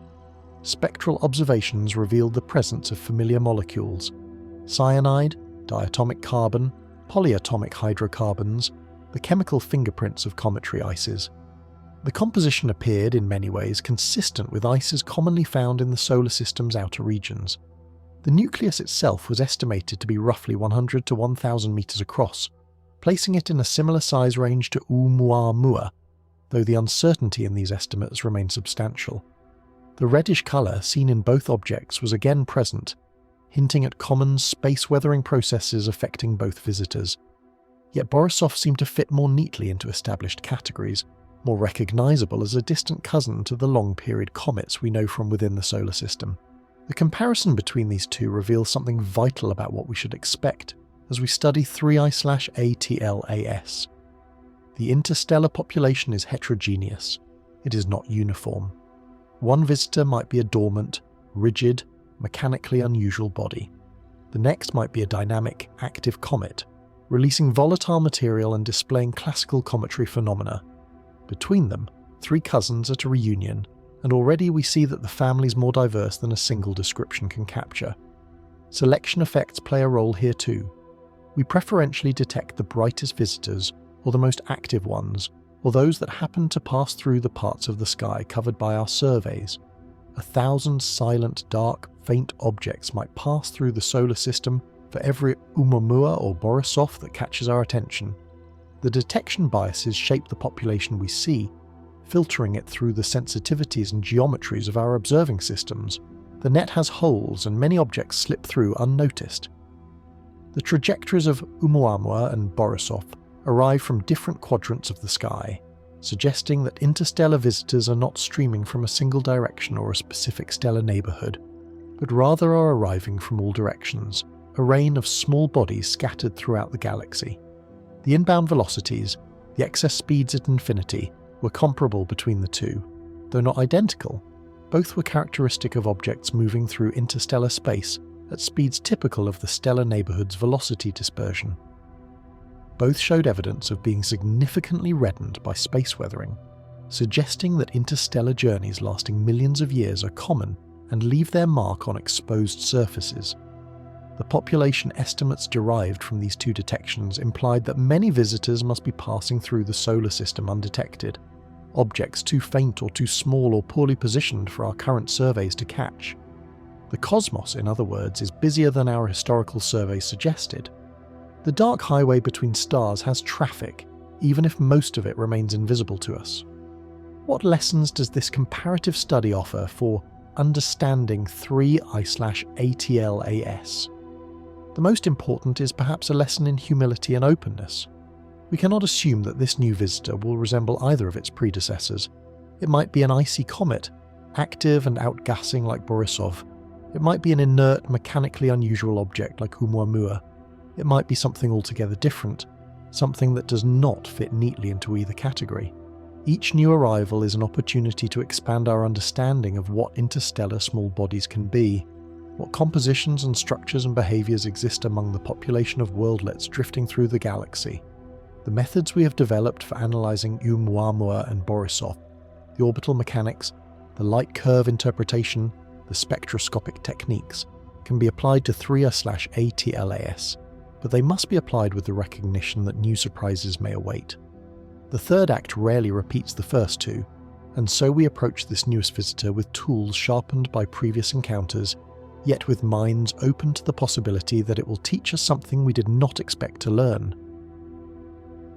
Spectral observations revealed the presence of familiar molecules: cyanide, diatomic carbon, polyatomic hydrocarbons, the chemical fingerprints of cometary ices. The composition appeared, in many ways, consistent with ices commonly found in the solar system's outer regions. The nucleus itself was estimated to be roughly 100 to 1,000 meters across, placing it in a similar size range to Oumuamua, though the uncertainty in these estimates remained substantial. The reddish colour seen in both objects was again present, hinting at common space-weathering processes affecting both visitors. Yet Borisov seemed to fit more neatly into established categories, more recognisable as a distant cousin to the long-period comets we know from within the solar system. The comparison between these two reveals something vital about what we should expect as we study 3I/ATLAS. The interstellar population is heterogeneous. It is not uniform. One visitor might be a dormant, rigid, mechanically unusual body. The next might be a dynamic, active comet, releasing volatile material and displaying classical cometary phenomena. Between them, 3 cousins at a reunion, and already we see that the family's more diverse than a single description can capture. Selection effects play a role here too. We preferentially detect the brightest visitors, or the most active ones, or those that happen to pass through the parts of the sky covered by our surveys. 1,000 silent, dark, faint objects might pass through the solar system for every Oumuamua or borisov that catches our attention. The detection biases shape the population we see, filtering it through the sensitivities and geometries of our observing systems. The net has holes and many objects slip through unnoticed. The trajectories of Oumuamua and borisov arrive from different quadrants of the sky, suggesting that interstellar visitors are not streaming from a single direction or a specific stellar neighbourhood, but rather are arriving from all directions, a rain of small bodies scattered throughout the galaxy. The inbound velocities, the excess speeds at infinity, were comparable between the two. Though not identical, both were characteristic of objects moving through interstellar space at speeds typical of the stellar neighbourhood's velocity dispersion. Both showed evidence of being significantly reddened by space weathering, suggesting that interstellar journeys lasting millions of years are common and leave their mark on exposed surfaces. The population estimates derived from these two detections implied that many visitors must be passing through the solar system undetected, objects too faint or too small or poorly positioned for our current surveys to catch. The cosmos, in other words, is busier than our historical surveys suggested. The dark highway between stars has traffic, even if most of it remains invisible to us. What lessons does this comparative study offer for understanding 3I/ATLAS? The most important is perhaps a lesson in humility and openness. We cannot assume that this new visitor will resemble either of its predecessors. It might be an icy comet, active and outgassing like borisov. It might be an inert, mechanically unusual object like Oumuamua. It might be something altogether different, something that does not fit neatly into either category. Each new arrival is an opportunity to expand our understanding of what interstellar small bodies can be, what compositions and structures and behaviours exist among the population of worldlets drifting through the galaxy. The methods we have developed for analysing Oumuamua and borisov, the orbital mechanics, the light curve interpretation, the spectroscopic techniques, can be applied to 3A/ATLAS, but they must be applied with the recognition that new surprises may await. The third act rarely repeats the first two, and so we approach this newest visitor with tools sharpened by previous encounters, yet with minds open to the possibility that it will teach us something we did not expect to learn.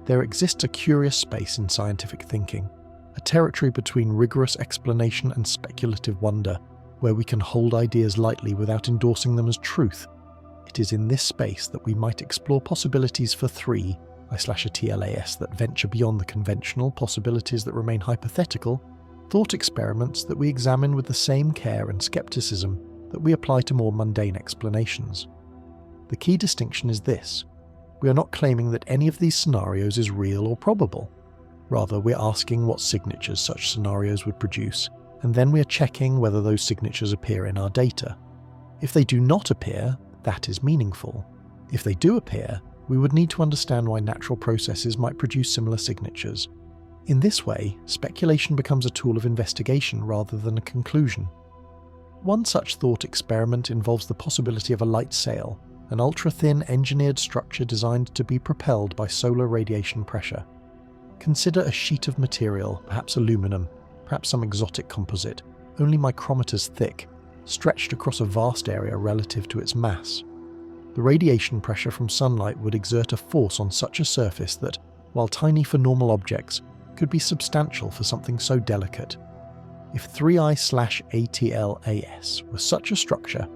There exists a curious space in scientific thinking, a territory between rigorous explanation and speculative wonder, where we can hold ideas lightly without endorsing them as truth. It is in this space that we might explore possibilities for 3A/TLAS that venture beyond the conventional, possibilities that remain hypothetical, thought experiments that we examine with the same care and skepticism that we apply to more mundane explanations. The key distinction is this: we are not claiming that any of these scenarios is real or probable. Rather, we're asking what signatures such scenarios would produce, and then we are checking whether those signatures appear in our data. If they do not appear, that is meaningful. If they do appear, we would need to understand why natural processes might produce similar signatures. In this way, speculation becomes a tool of investigation rather than a conclusion. One such thought experiment involves the possibility of a light sail, an ultra-thin engineered structure designed to be propelled by solar radiation pressure. Consider a sheet of material, perhaps aluminum, perhaps some exotic composite, only micrometers thick, stretched across a vast area relative to its mass. The radiation pressure from sunlight would exert a force on such a surface that, while tiny for normal objects, could be substantial for something so delicate. If 3I/ATLAS was such a structure,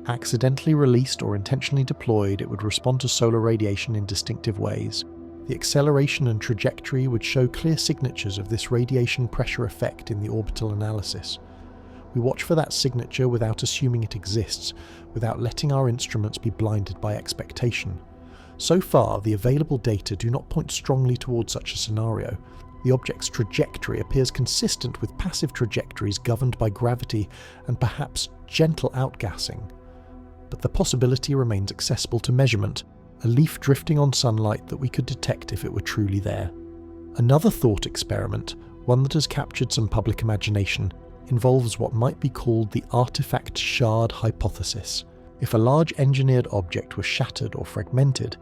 accidentally released or intentionally deployed, it would respond to solar radiation in distinctive ways. The acceleration and trajectory would show clear signatures of this radiation pressure effect in the orbital analysis. We watch for that signature without assuming it exists, without letting our instruments be blinded by expectation. So far, the available data do not point strongly towards such a scenario. The object's trajectory appears consistent with passive trajectories governed by gravity and perhaps gentle outgassing. But the possibility remains accessible to measurement, a leaf drifting on sunlight that we could detect if it were truly there. Another thought experiment, one that has captured some public imagination, involves what might be called the artifact shard hypothesis. If a large engineered object were shattered or fragmented,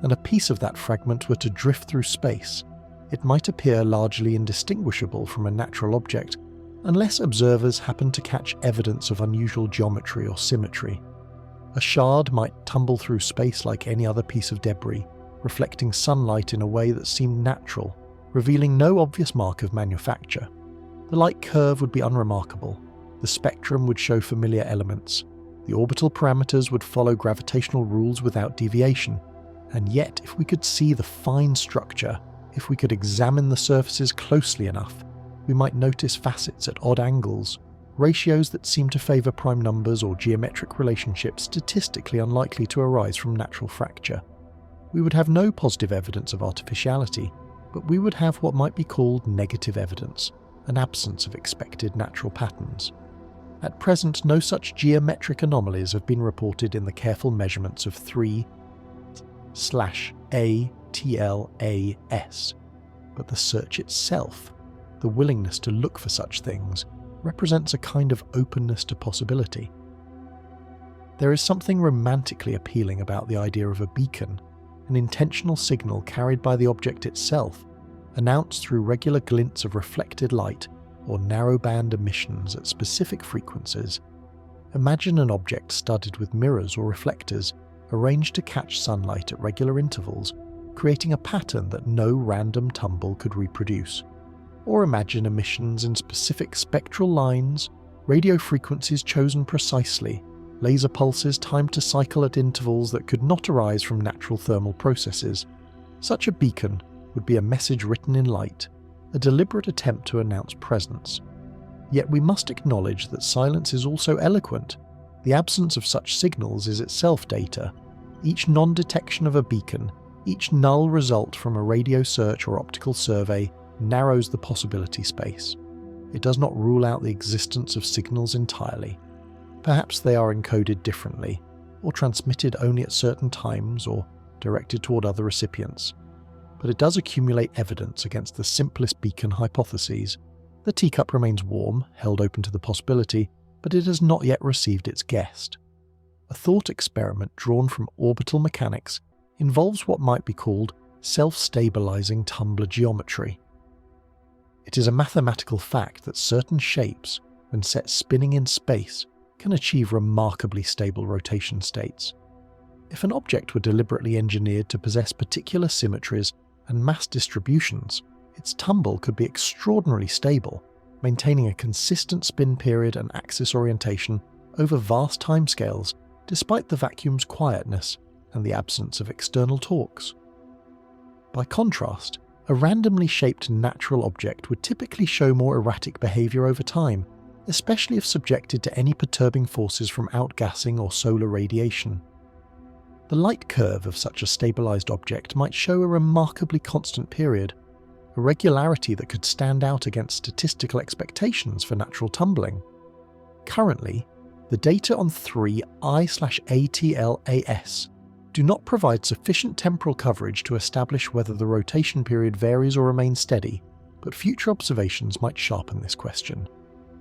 and a piece of that fragment were to drift through space, it might appear largely indistinguishable from a natural object, unless observers happen to catch evidence of unusual geometry or symmetry. A shard might tumble through space like any other piece of debris, reflecting sunlight in a way that seemed natural, revealing no obvious mark of manufacture. The light curve would be unremarkable, the spectrum would show familiar elements, the orbital parameters would follow gravitational rules without deviation, and yet if we could see the fine structure, if we could examine the surfaces closely enough, we might notice facets at odd angles, ratios that seem to favour prime numbers or geometric relationships statistically unlikely to arise from natural fracture. We would have no positive evidence of artificiality, but we would have what might be called negative evidence, an absence of expected natural patterns. At present, no such geometric anomalies have been reported in the careful measurements of 3/ATLAS, but the search itself, the willingness to look for such things, represents a kind of openness to possibility. There is something romantically appealing about the idea of a beacon, an intentional signal carried by the object itself, announced through regular glints of reflected light or narrowband emissions at specific frequencies. Imagine an object studded with mirrors or reflectors, arranged to catch sunlight at regular intervals, creating a pattern that no random tumble could reproduce. Or imagine emissions in specific spectral lines, radio frequencies chosen precisely, laser pulses timed to cycle at intervals that could not arise from natural thermal processes. Such a beacon would be a message written in light, a deliberate attempt to announce presence. Yet we must acknowledge that silence is also eloquent. The absence of such signals is itself data. Each non-detection of a beacon, each null result from a radio search or optical survey narrows the possibility space. It does not rule out the existence of signals entirely. Perhaps they are encoded differently, or transmitted only at certain times or directed toward other recipients. But it does accumulate evidence against the simplest beacon hypotheses. The teacup remains warm, held open to the possibility, but it has not yet received its guest. A thought experiment drawn from orbital mechanics involves what might be called self-stabilizing tumbler geometry. It is a mathematical fact that certain shapes, when set spinning in space, can achieve remarkably stable rotation states. If an object were deliberately engineered to possess particular symmetries and mass distributions, its tumble could be extraordinarily stable, maintaining a consistent spin period and axis orientation over vast timescales, despite the vacuum's quietness and the absence of external torques. By contrast, a randomly shaped natural object would typically show more erratic behavior over time, especially if subjected to any perturbing forces from outgassing or solar radiation. The light curve of such a stabilized object might show a remarkably constant period, a regularity that could stand out against statistical expectations for natural tumbling. Currently, the data on 3 I/ATLAS do not provide sufficient temporal coverage to establish whether the rotation period varies or remains steady, but future observations might sharpen this question.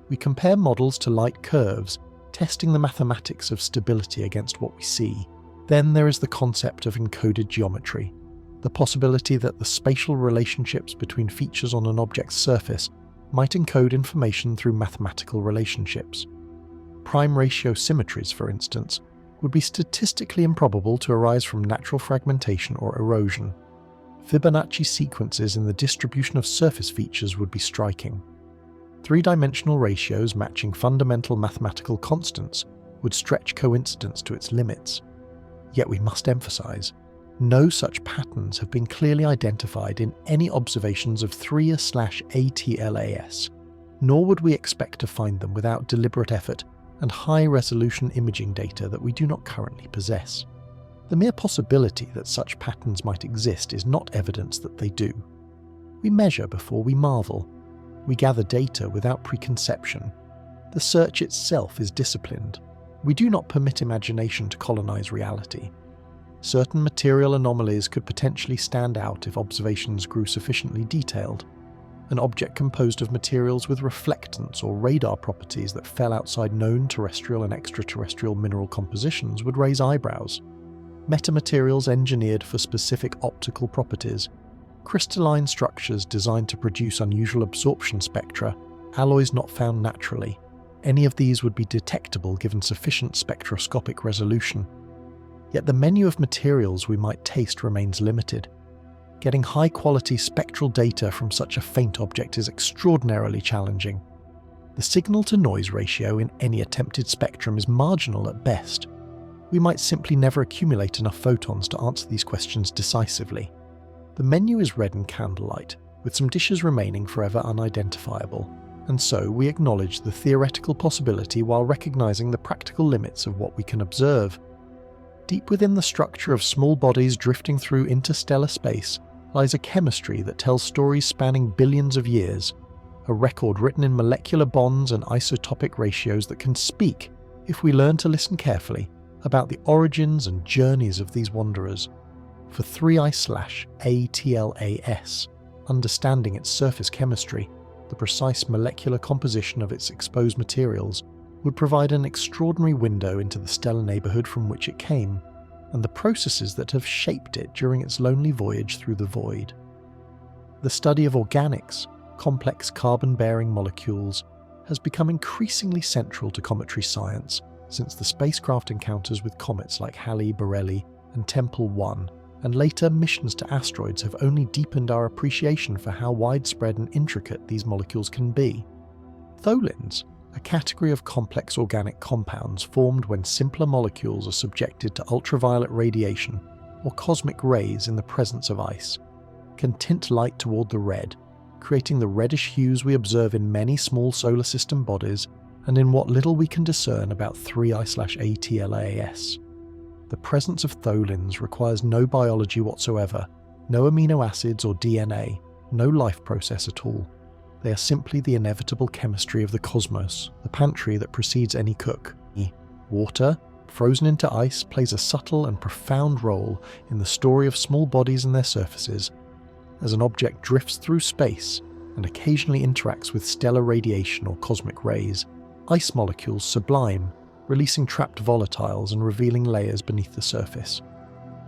We compare models to light curves, testing the mathematics of stability against what we see. Then there is the concept of encoded geometry, the possibility that the spatial relationships between features on an object's surface might encode information through mathematical relationships. Prime ratio symmetries, for instance, would be statistically improbable to arise from natural fragmentation or erosion. Fibonacci sequences in the distribution of surface features would be striking. Three-dimensional ratios matching fundamental mathematical constants would stretch coincidence to its limits. Yet we must emphasize, no such patterns have been clearly identified in any observations of 3/ATLAS, nor would we expect to find them without deliberate effort and high-resolution imaging data that we do not currently possess. The mere possibility that such patterns might exist is not evidence that they do. We measure before we marvel. We gather data without preconception. The search itself is disciplined. We do not permit imagination to colonize reality. Certain material anomalies could potentially stand out if observations grew sufficiently detailed. An object composed of materials with reflectance or radar properties that fell outside known terrestrial and extraterrestrial mineral compositions would raise eyebrows. Metamaterials engineered for specific optical properties, crystalline structures designed to produce unusual absorption spectra, alloys not found naturally. Any of these would be detectable given sufficient spectroscopic resolution. Yet the menu of materials we might taste remains limited. Getting high-quality spectral data from such a faint object is extraordinarily challenging. The signal-to-noise ratio in any attempted spectrum is marginal at best. We might simply never accumulate enough photons to answer these questions decisively. The menu is read in candlelight, with some dishes remaining forever unidentifiable, and so we acknowledge the theoretical possibility while recognizing the practical limits of what we can observe. Deep within the structure of small bodies drifting through interstellar space lies a chemistry that tells stories spanning billions of years, a record written in molecular bonds and isotopic ratios that can speak, if we learn to listen carefully, about the origins and journeys of these wanderers. For 3I/ATLAS, understanding its surface chemistry, the precise molecular composition of its exposed materials, would provide an extraordinary window into the stellar neighbourhood from which it came, and the processes that have shaped it during its lonely voyage through the void. The study of organics, complex carbon-bearing molecules, has become increasingly central to cometary science since the spacecraft encounters with comets like Halley-Borrelly and Tempel-1, and later missions to asteroids have only deepened our appreciation for how widespread and intricate these molecules can be. Tholins, a category of complex organic compounds formed when simpler molecules are subjected to ultraviolet radiation or cosmic rays in the presence of ice, can tint light toward the red, creating the reddish hues we observe in many small solar system bodies and in what little we can discern about 3I/ATLAS. The presence of tholins requires no biology whatsoever, no amino acids or DNA, no life process at all. They are simply the inevitable chemistry of the cosmos, the pantry that precedes any cook. Water, frozen into ice, plays a subtle and profound role in the story of small bodies and their surfaces. As an object drifts through space and occasionally interacts with stellar radiation or cosmic rays, ice molecules sublime, releasing trapped volatiles and revealing layers beneath the surface.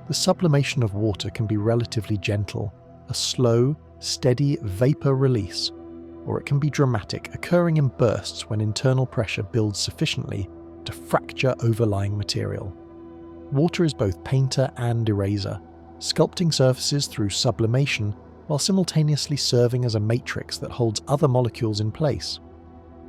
The sublimation of water can be relatively gentle, a slow, steady vapor release, or it can be dramatic, occurring in bursts when internal pressure builds sufficiently to fracture overlying material. Water is both painter and eraser, sculpting surfaces through sublimation while simultaneously serving as a matrix that holds other molecules in place.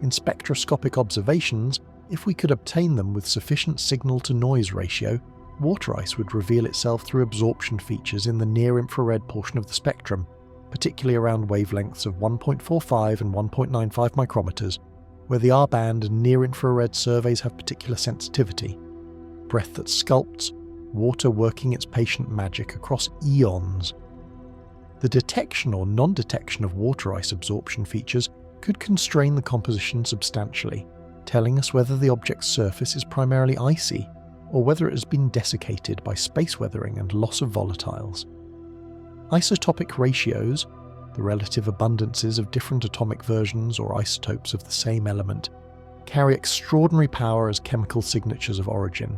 In spectroscopic observations, if we could obtain them with sufficient signal-to-noise ratio, water ice would reveal itself through absorption features in the near-infrared portion of the spectrum, particularly around wavelengths of 1.45 and 1.95 micrometers, where the R-band and near-infrared surveys have particular sensitivity. Breath that sculpts, water working its patient magic across eons. The detection or non-detection of water ice absorption features could constrain the composition substantially, telling us whether the object's surface is primarily icy, or whether it has been desiccated by space weathering and loss of volatiles. Isotopic ratios, the relative abundances of different atomic versions or isotopes of the same element, carry extraordinary power as chemical signatures of origin.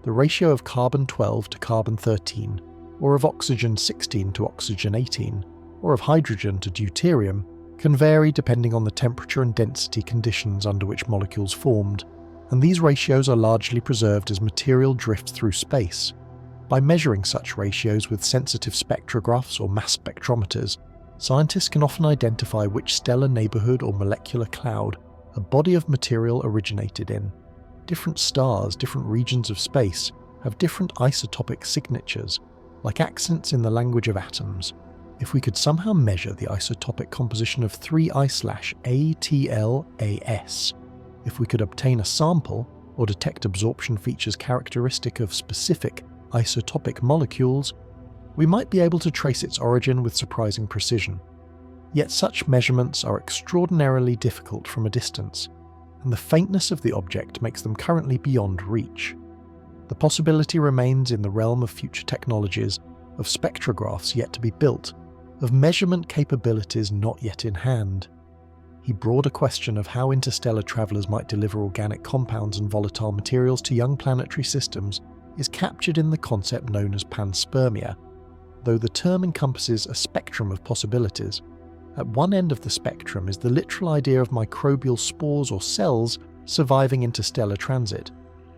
The ratio of carbon-12 to carbon-13, or of oxygen-16 to oxygen-18, or of hydrogen to deuterium, can vary depending on the temperature and density conditions under which molecules formed, and these ratios are largely preserved as material drifts through space. By measuring such ratios with sensitive spectrographs or mass spectrometers, scientists can often identify which stellar neighborhood or molecular cloud a body of material originated in. Different stars, different regions of space, have different isotopic signatures, like accents in the language of atoms. If we could somehow measure the isotopic composition of 3I/ATLAS, if we could obtain a sample or detect absorption features characteristic of specific isotopic molecules, we might be able to trace its origin with surprising precision. Yet such measurements are extraordinarily difficult from a distance, and the faintness of the object makes them currently beyond reach. The possibility remains in the realm of future technologies, of spectrographs yet to be built, of measurement capabilities not yet in hand. The broader question of how interstellar travelers might deliver organic compounds and volatile materials to young planetary systems is captured in the concept known as panspermia, though the term encompasses a spectrum of possibilities. At one end of the spectrum is the literal idea of microbial spores or cells surviving interstellar transit,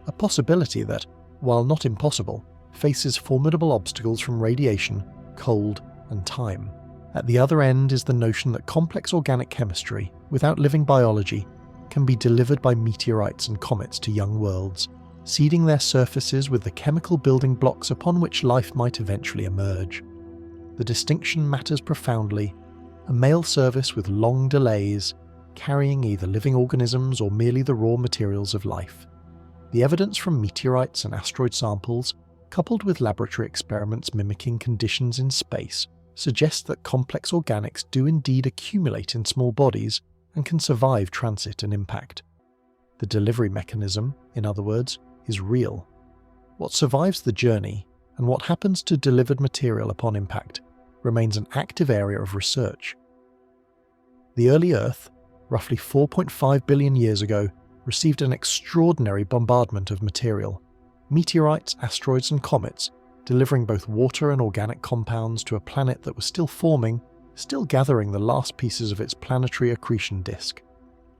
a possibility that, while not impossible, faces formidable obstacles from radiation, cold, and time. At the other end is the notion that complex organic chemistry, without living biology, can be delivered by meteorites and comets to young worlds, seeding their surfaces with the chemical building blocks upon which life might eventually emerge. The distinction matters profoundly. A mail service with long delays, carrying either living organisms or merely the raw materials of life. The evidence from meteorites and asteroid samples, coupled with laboratory experiments mimicking conditions in space, suggests that complex organics do indeed accumulate in small bodies and can survive transit and impact. The delivery mechanism, in other words, is real. What survives the journey, and what happens to delivered material upon impact, remains an active area of research. The early Earth, roughly 4.5 billion years ago, received an extraordinary bombardment of material. Meteorites, asteroids and comets, delivering both water and organic compounds to a planet that was still forming, still gathering the last pieces of its planetary accretion disk.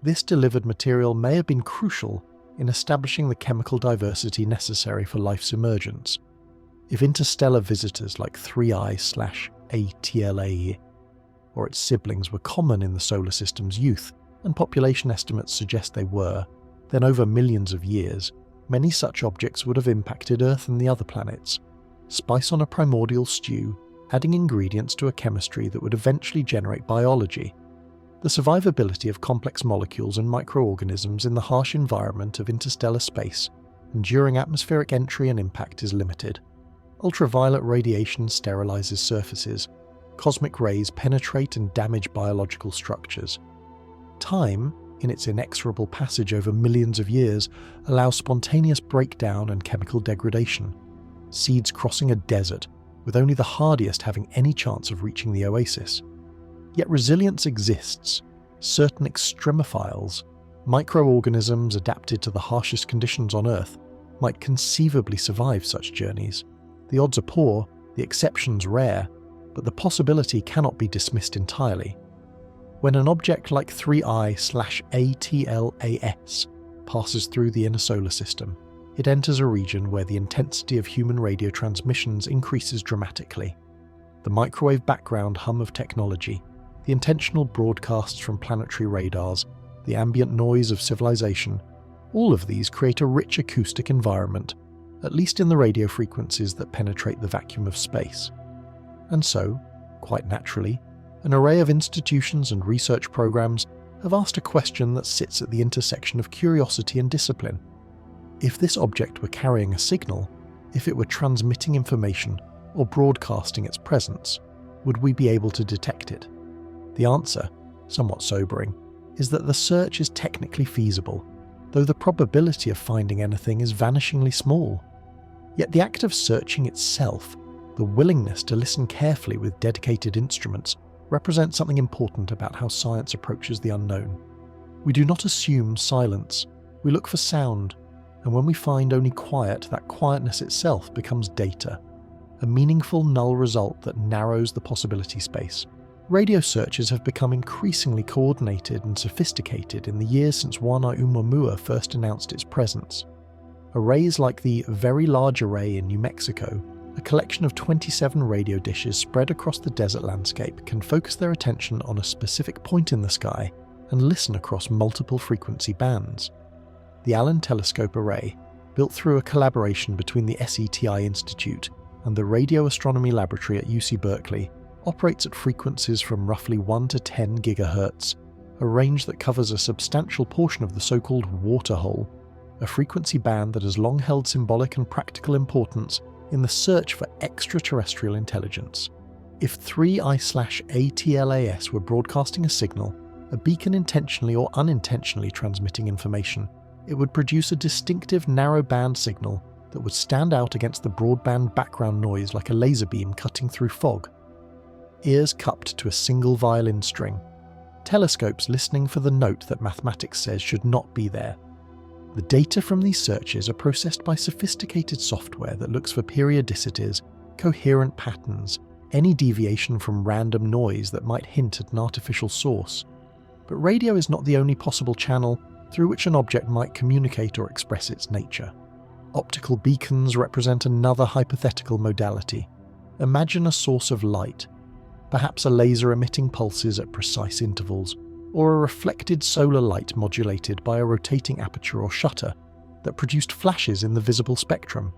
This delivered material may have been crucial in establishing the chemical diversity necessary for life's emergence. If interstellar visitors like 3I/ATLAE or its siblings were common in the solar system's youth, and population estimates suggest they were, then over millions of years, many such objects would have impacted Earth and the other planets. Spice on a primordial stew, adding ingredients to a chemistry that would eventually generate biology. The survivability of complex molecules and microorganisms in the harsh environment of interstellar space and during atmospheric entry and impact is limited. Ultraviolet radiation sterilizes surfaces. Cosmic rays penetrate and damage biological structures. Time, in its inexorable passage over millions of years, allows spontaneous breakdown and chemical degradation. Seeds crossing a desert, with only the hardiest having any chance of reaching the oasis. Yet resilience exists. Certain extremophiles, microorganisms adapted to the harshest conditions on Earth, might conceivably survive such journeys. The odds are poor, the exceptions rare, but the possibility cannot be dismissed entirely. When an object like 3I/ATLAS passes through the inner solar system, it enters a region where the intensity of human radio transmissions increases dramatically. The microwave background hum of technology, the intentional broadcasts from planetary radars, the ambient noise of civilization, all of these create a rich acoustic environment, at least in the radio frequencies that penetrate the vacuum of space. And so, quite naturally, an array of institutions and research programs have asked a question that sits at the intersection of curiosity and discipline. If this object were carrying a signal, if it were transmitting information or broadcasting its presence, would we be able to detect it? The answer, somewhat sobering, is that the search is technically feasible, though the probability of finding anything is vanishingly small. Yet the act of searching itself, the willingness to listen carefully with dedicated instruments, represents something important about how science approaches the unknown. We do not assume silence, we look for sound, and when we find only quiet, that quietness itself becomes data, a meaningful null result that narrows the possibility space. Radio searches have become increasingly coordinated and sophisticated in the years since Oumuamua first announced its presence. Arrays like the Very Large Array in New Mexico, a collection of 27 radio dishes spread across the desert landscape, can focus their attention on a specific point in the sky and listen across multiple frequency bands. The Allen Telescope Array, built through a collaboration between the SETI Institute and the Radio Astronomy Laboratory at UC Berkeley, operates at frequencies from roughly 1 to 10 GHz, a range that covers a substantial portion of the so-called water hole, a frequency band that has long held symbolic and practical importance in the search for extraterrestrial intelligence. If 3I/ATLAS were broadcasting a signal, a beacon intentionally or unintentionally transmitting information, it would produce a distinctive narrow-band signal that would stand out against the broadband background noise like a laser beam cutting through fog. Ears cupped to a single violin string. Telescopes listening for the note that mathematics says should not be there. The data from these searches are processed by sophisticated software that looks for periodicities, coherent patterns, any deviation from random noise that might hint at an artificial source. But radio is not the only possible channel through which an object might communicate or express its nature. Optical beacons represent another hypothetical modality. Imagine a source of light, perhaps a laser emitting pulses at precise intervals, or a reflected solar light modulated by a rotating aperture or shutter that produced flashes in the visible spectrum.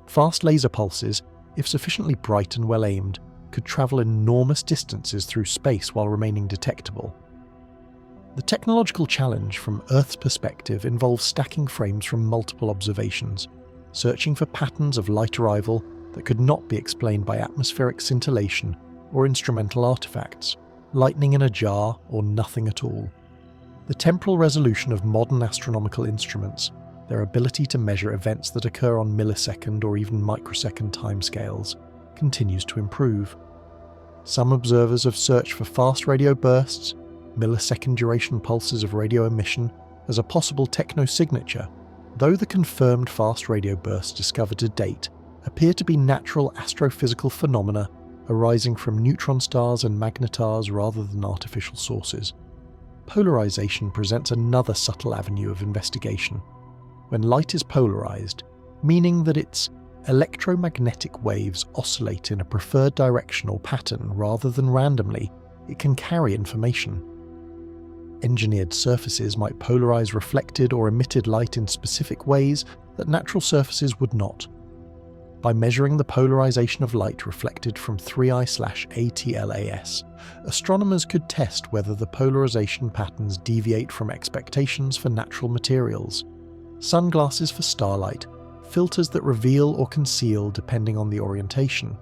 Fast laser pulses, if sufficiently bright and well aimed, could travel enormous distances through space while remaining detectable. The technological challenge from Earth's perspective involves stacking frames from multiple observations, searching for patterns of light arrival that could not be explained by atmospheric scintillation or instrumental artifacts, lightning in a jar or nothing at all. The temporal resolution of modern astronomical instruments, their ability to measure events that occur on millisecond or even microsecond timescales, continues to improve. Some observers have searched for fast radio bursts, millisecond duration pulses of radio emission as a possible technosignature, though the confirmed fast radio bursts discovered to date appear to be natural astrophysical phenomena arising from neutron stars and magnetars rather than artificial sources. Polarization presents another subtle avenue of investigation. When light is polarized, meaning that its electromagnetic waves oscillate in a preferred direction or pattern rather than randomly, it can carry information. Engineered surfaces might polarize reflected or emitted light in specific ways that natural surfaces would not. By measuring the polarization of light reflected from 3I/ATLAS, astronomers could test whether the polarization patterns deviate from expectations for natural materials. Sunglasses for starlight, filters that reveal or conceal depending on the orientation.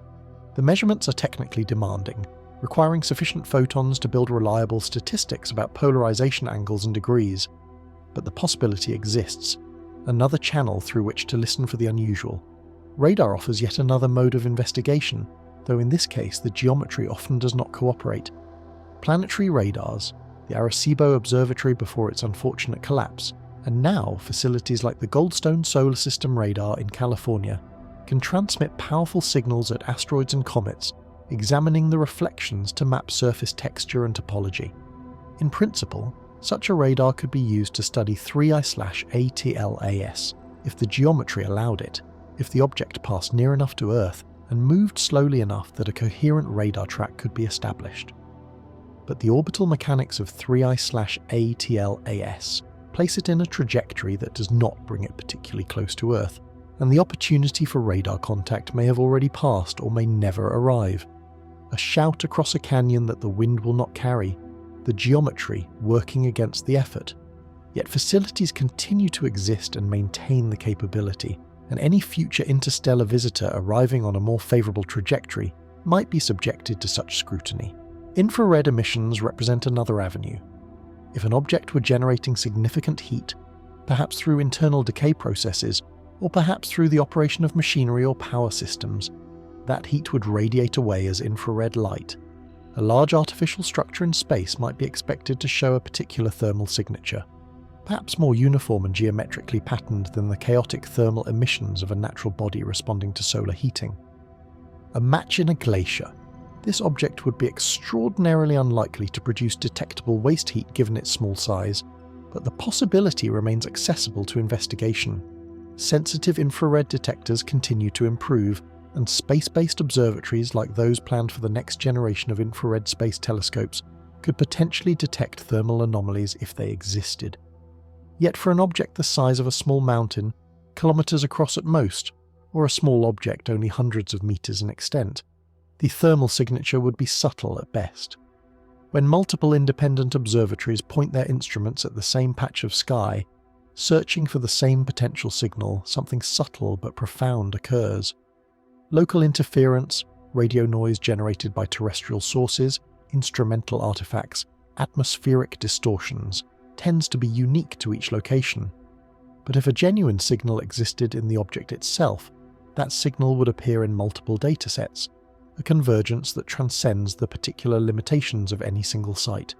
The measurements are technically demanding, requiring sufficient photons to build reliable statistics about polarization angles and degrees. But the possibility exists, another channel through which to listen for the unusual. Radar offers yet another mode of investigation, though in this case the geometry often does not cooperate. Planetary radars, the Arecibo Observatory before its unfortunate collapse, and now facilities like the Goldstone Solar System Radar in California, can transmit powerful signals at asteroids and comets, examining the reflections to map surface texture and topology. In principle, such a radar could be used to study 3I/ATLAS if the geometry allowed it, if the object passed near enough to Earth and moved slowly enough that a coherent radar track could be established. But the orbital mechanics of 3I/ATLAS place it in a trajectory that does not bring it particularly close to Earth, and the opportunity for radar contact may have already passed or may never arrive. A shout across a canyon that the wind will not carry, the geometry working against the effort. Yet facilities continue to exist and maintain the capability, and any future interstellar visitor arriving on a more favourable trajectory might be subjected to such scrutiny. Infrared emissions represent another avenue. If an object were generating significant heat, perhaps through internal decay processes, or perhaps through the operation of machinery or power systems, that heat would radiate away as infrared light. A large artificial structure in space might be expected to show a particular thermal signature, perhaps more uniform and geometrically patterned than the chaotic thermal emissions of a natural body responding to solar heating. A match in a glacier. This object would be extraordinarily unlikely to produce detectable waste heat given its small size, but the possibility remains accessible to investigation. Sensitive infrared detectors continue to improve, and space-based observatories like those planned for the next generation of infrared space telescopes could potentially detect thermal anomalies if they existed. Yet for an object the size of a small mountain, kilometers across at most, or a small object only hundreds of meters in extent, the thermal signature would be subtle at best. When multiple independent observatories point their instruments at the same patch of sky, searching for the same potential signal, something subtle but profound occurs. Local interference, radio noise generated by terrestrial sources, instrumental artifacts, atmospheric distortions, tends to be unique to each location. But if a genuine signal existed in the object itself, that signal would appear in multiple datasets, a convergence that transcends the particular limitations of any single site.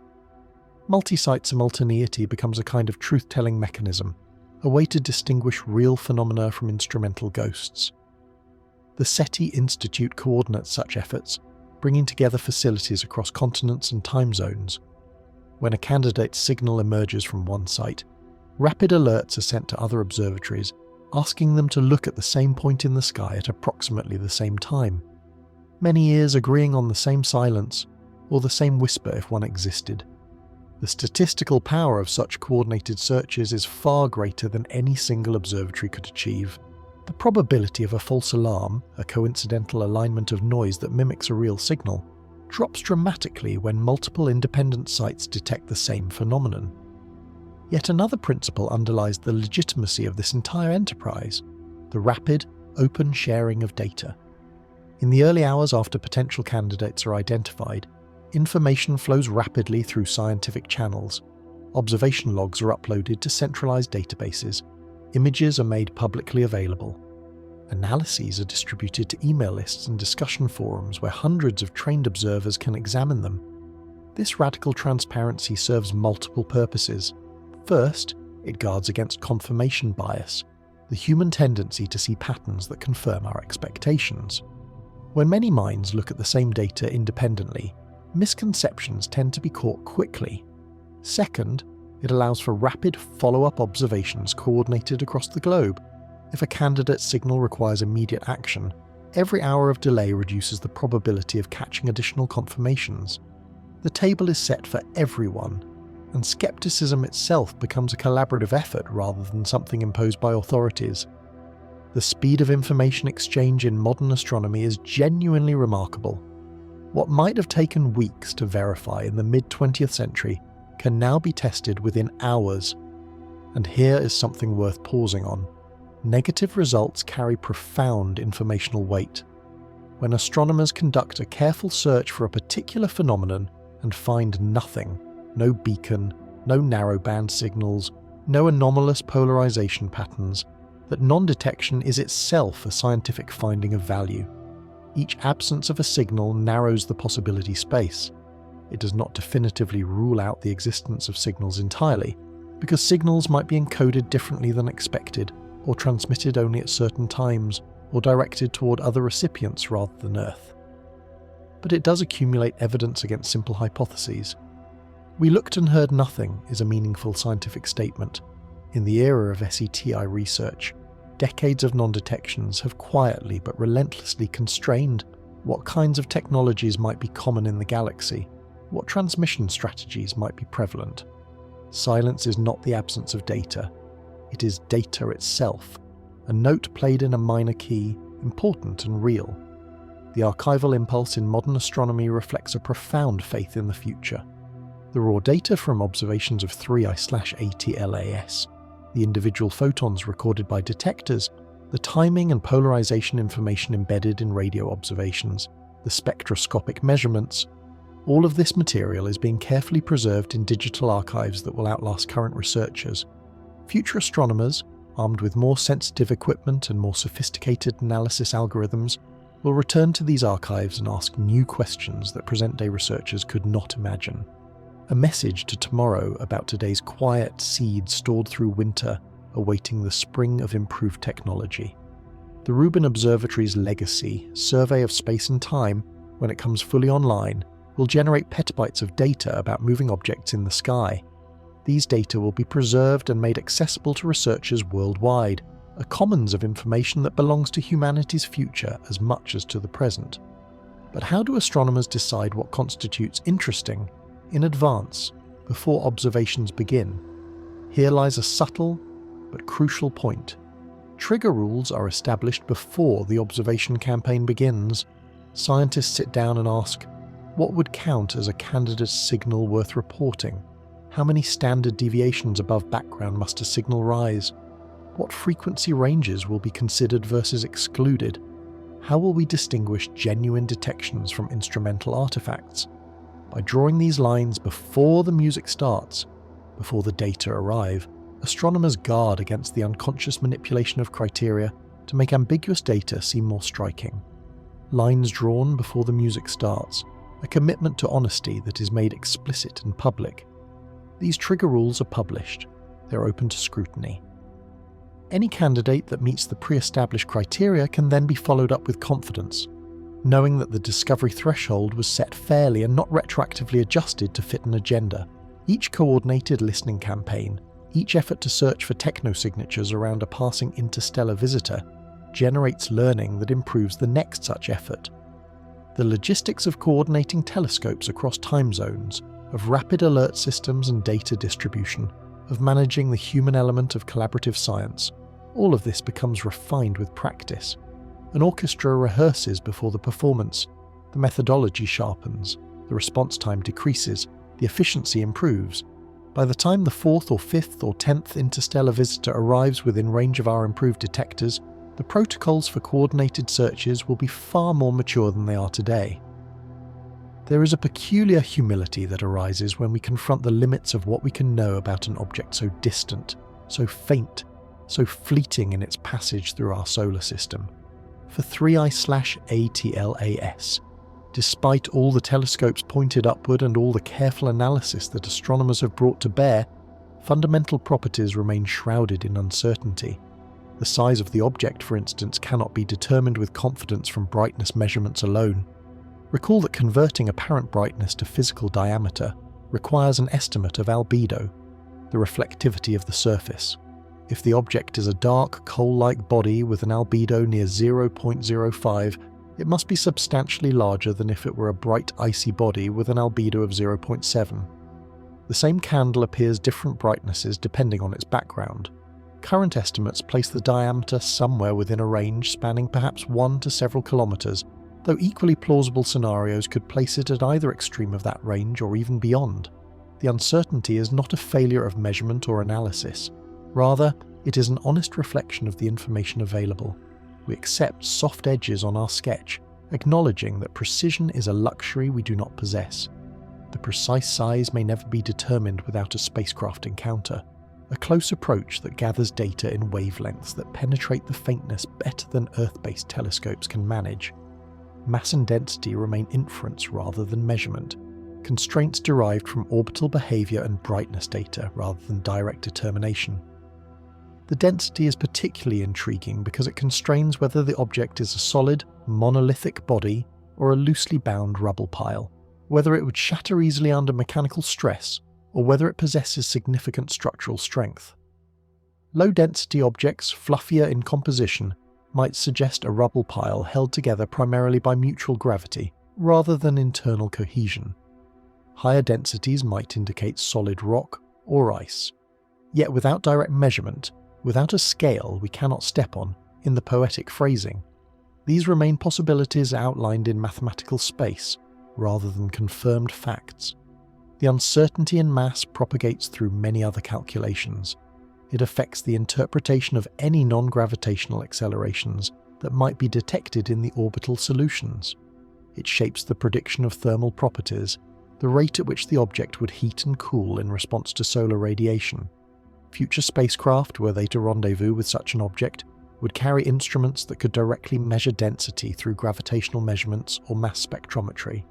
Multi-site simultaneity becomes a kind of truth-telling mechanism, a way to distinguish real phenomena from instrumental ghosts. The SETI Institute coordinates such efforts, bringing together facilities across continents and time zones. When a candidate's signal emerges from one site, rapid alerts are sent to other observatories, asking them to look at the same point in the sky at approximately the same time. Many ears agreeing on the same silence, or the same whisper if one existed. The statistical power of such coordinated searches is far greater than any single observatory could achieve. The probability of a false alarm, a coincidental alignment of noise that mimics a real signal, drops dramatically when multiple independent sites detect the same phenomenon. Yet another principle underlies the legitimacy of this entire enterprise: the rapid, open sharing of data. In the early hours after potential candidates are identified, information flows rapidly through scientific channels. Observation logs are uploaded to centralized databases. Images are made publicly available. Analyses are distributed to email lists and discussion forums where hundreds of trained observers can examine them. This radical transparency serves multiple purposes. First, it guards against confirmation bias, the human tendency to see patterns that confirm our expectations. When many minds look at the same data independently, misconceptions tend to be caught quickly. Second, it allows for rapid follow-up observations coordinated across the globe. If a candidate's signal requires immediate action, every hour of delay reduces the probability of catching additional confirmations. The table is set for everyone, and skepticism itself becomes a collaborative effort rather than something imposed by authorities. The speed of information exchange in modern astronomy is genuinely remarkable. What might have taken weeks to verify in the mid-20th century can now be tested within hours. And here is something worth pausing on. Negative results carry profound informational weight. When astronomers conduct a careful search for a particular phenomenon and find nothing, no beacon, no narrowband signals, no anomalous polarization patterns, that non-detection is itself a scientific finding of value. Each absence of a signal narrows the possibility space. It does not definitively rule out the existence of signals entirely, because signals might be encoded differently than expected, or transmitted only at certain times, or directed toward other recipients rather than Earth. But it does accumulate evidence against simple hypotheses. We looked and heard nothing is a meaningful scientific statement. In the era of SETI research, decades of non-detections have quietly but relentlessly constrained what kinds of technologies might be common in the galaxy, what transmission strategies might be prevalent. Silence is not the absence of data. It is data itself, a note played in a minor key, important and real. The archival impulse in modern astronomy reflects a profound faith in the future. The raw data from observations of 3I/ATLAS, the individual photons recorded by detectors, the timing and polarization information embedded in radio observations, the spectroscopic measurements, all of this material is being carefully preserved in digital archives that will outlast current researchers. Future astronomers, armed with more sensitive equipment and more sophisticated analysis algorithms, will return to these archives and ask new questions that present-day researchers could not imagine. A message to tomorrow about today's quiet seed stored through winter, awaiting the spring of improved technology. The Rubin Observatory's legacy, survey of space and time, when it comes fully online, will generate petabytes of data about moving objects in the sky. These data will be preserved and made accessible to researchers worldwide, a commons of information that belongs to humanity's future as much as to the present. But how do astronomers decide what constitutes interesting in advance, before observations begin? Here lies a subtle but crucial point. Trigger rules are established before the observation campaign begins. Scientists sit down and ask, what would count as a candidate signal worth reporting? How many standard deviations above background must a signal rise? What frequency ranges will be considered versus excluded? How will we distinguish genuine detections from instrumental artifacts? By drawing these lines before the music starts, before the data arrive, astronomers guard against the unconscious manipulation of criteria to make ambiguous data seem more striking. Lines drawn before the music starts, a commitment to honesty that is made explicit and public. These trigger rules are published. They're open to scrutiny. Any candidate that meets the pre-established criteria can then be followed up with confidence, knowing that the discovery threshold was set fairly and not retroactively adjusted to fit an agenda. Each coordinated listening campaign, each effort to search for techno-signatures around a passing interstellar visitor, generates learning that improves the next such effort. The logistics of coordinating telescopes across time zones, of rapid alert systems and data distribution, of managing the human element of collaborative science, all of this becomes refined with practice. An orchestra rehearses before the performance, the methodology sharpens, the response time decreases, the efficiency improves. By the time the 4th or 5th or 10th interstellar visitor arrives within range of our improved detectors, the protocols for coordinated searches will be far more mature than they are today. There is a peculiar humility that arises when we confront the limits of what we can know about an object so distant, so faint, so fleeting in its passage through our solar system. For 3I/ATLAS, despite all the telescopes pointed upward and all the careful analysis that astronomers have brought to bear, fundamental properties remain shrouded in uncertainty. The size of the object, for instance, cannot be determined with confidence from brightness measurements alone. Recall that converting apparent brightness to physical diameter requires an estimate of albedo, the reflectivity of the surface. If the object is a dark, coal-like body with an albedo near 0.05, it must be substantially larger than if it were a bright, icy body with an albedo of 0.7. The same candle appears different brightnesses depending on its background. Current estimates place the diameter somewhere within a range spanning perhaps 1 to several kilometres, though equally plausible scenarios could place it at either extreme of that range or even beyond. The uncertainty is not a failure of measurement or analysis. Rather, it is an honest reflection of the information available. We accept soft edges on our sketch, acknowledging that precision is a luxury we do not possess. The precise size may never be determined without a spacecraft encounter, a close approach that gathers data in wavelengths that penetrate the faintness better than Earth-based telescopes can manage. Mass and density remain inference rather than measurement, constraints derived from orbital behaviour and brightness data rather than direct determination. The density is particularly intriguing because it constrains whether the object is a solid, monolithic body or a loosely bound rubble pile, whether it would shatter easily under mechanical stress, or whether it possesses significant structural strength. Low-density objects, fluffier in composition, might suggest a rubble pile held together primarily by mutual gravity, rather than internal cohesion. Higher densities might indicate solid rock or ice. Yet without direct measurement, without a scale we cannot step on, in the poetic phrasing, these remain possibilities outlined in mathematical space, rather than confirmed facts. The uncertainty in mass propagates through many other calculations. It affects the interpretation of any non-gravitational accelerations that might be detected in the orbital solutions. It shapes the prediction of thermal properties, the rate at which the object would heat and cool in response to solar radiation. Future spacecraft, were they to rendezvous with such an object, would carry instruments that could directly measure density through gravitational measurements or mass spectrometry.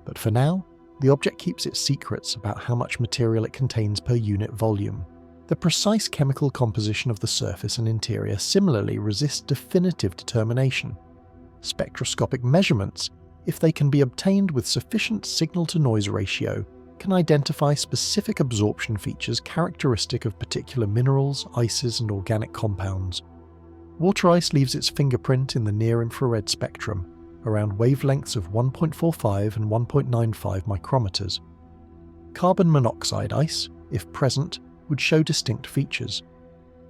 But for now, the object keeps its secrets about how much material it contains per unit volume. The precise chemical composition of the surface and interior similarly resist definitive determination. Spectroscopic measurements, if they can be obtained with sufficient signal-to-noise ratio, can identify specific absorption features characteristic of particular minerals, ices, and organic compounds. Water ice leaves its fingerprint in the near-infrared spectrum, around wavelengths of 1.45 and 1.95 micrometers. Carbon monoxide ice, if present, would show distinct features.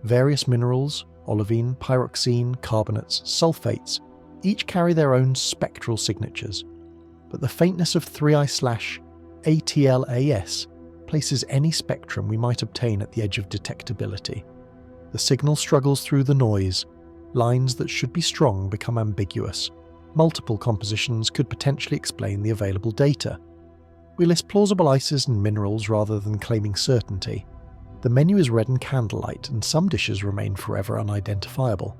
Various minerals, olivine, pyroxene, carbonates, sulfates, each carry their own spectral signatures, but the faintness of 3I/ATLAS places any spectrum we might obtain at the edge of detectability. The signal struggles through the noise, lines that should be strong become ambiguous. Multiple compositions could potentially explain the available data. We list plausible ices and minerals rather than claiming certainty. The menu is read in candlelight, and some dishes remain forever unidentifiable.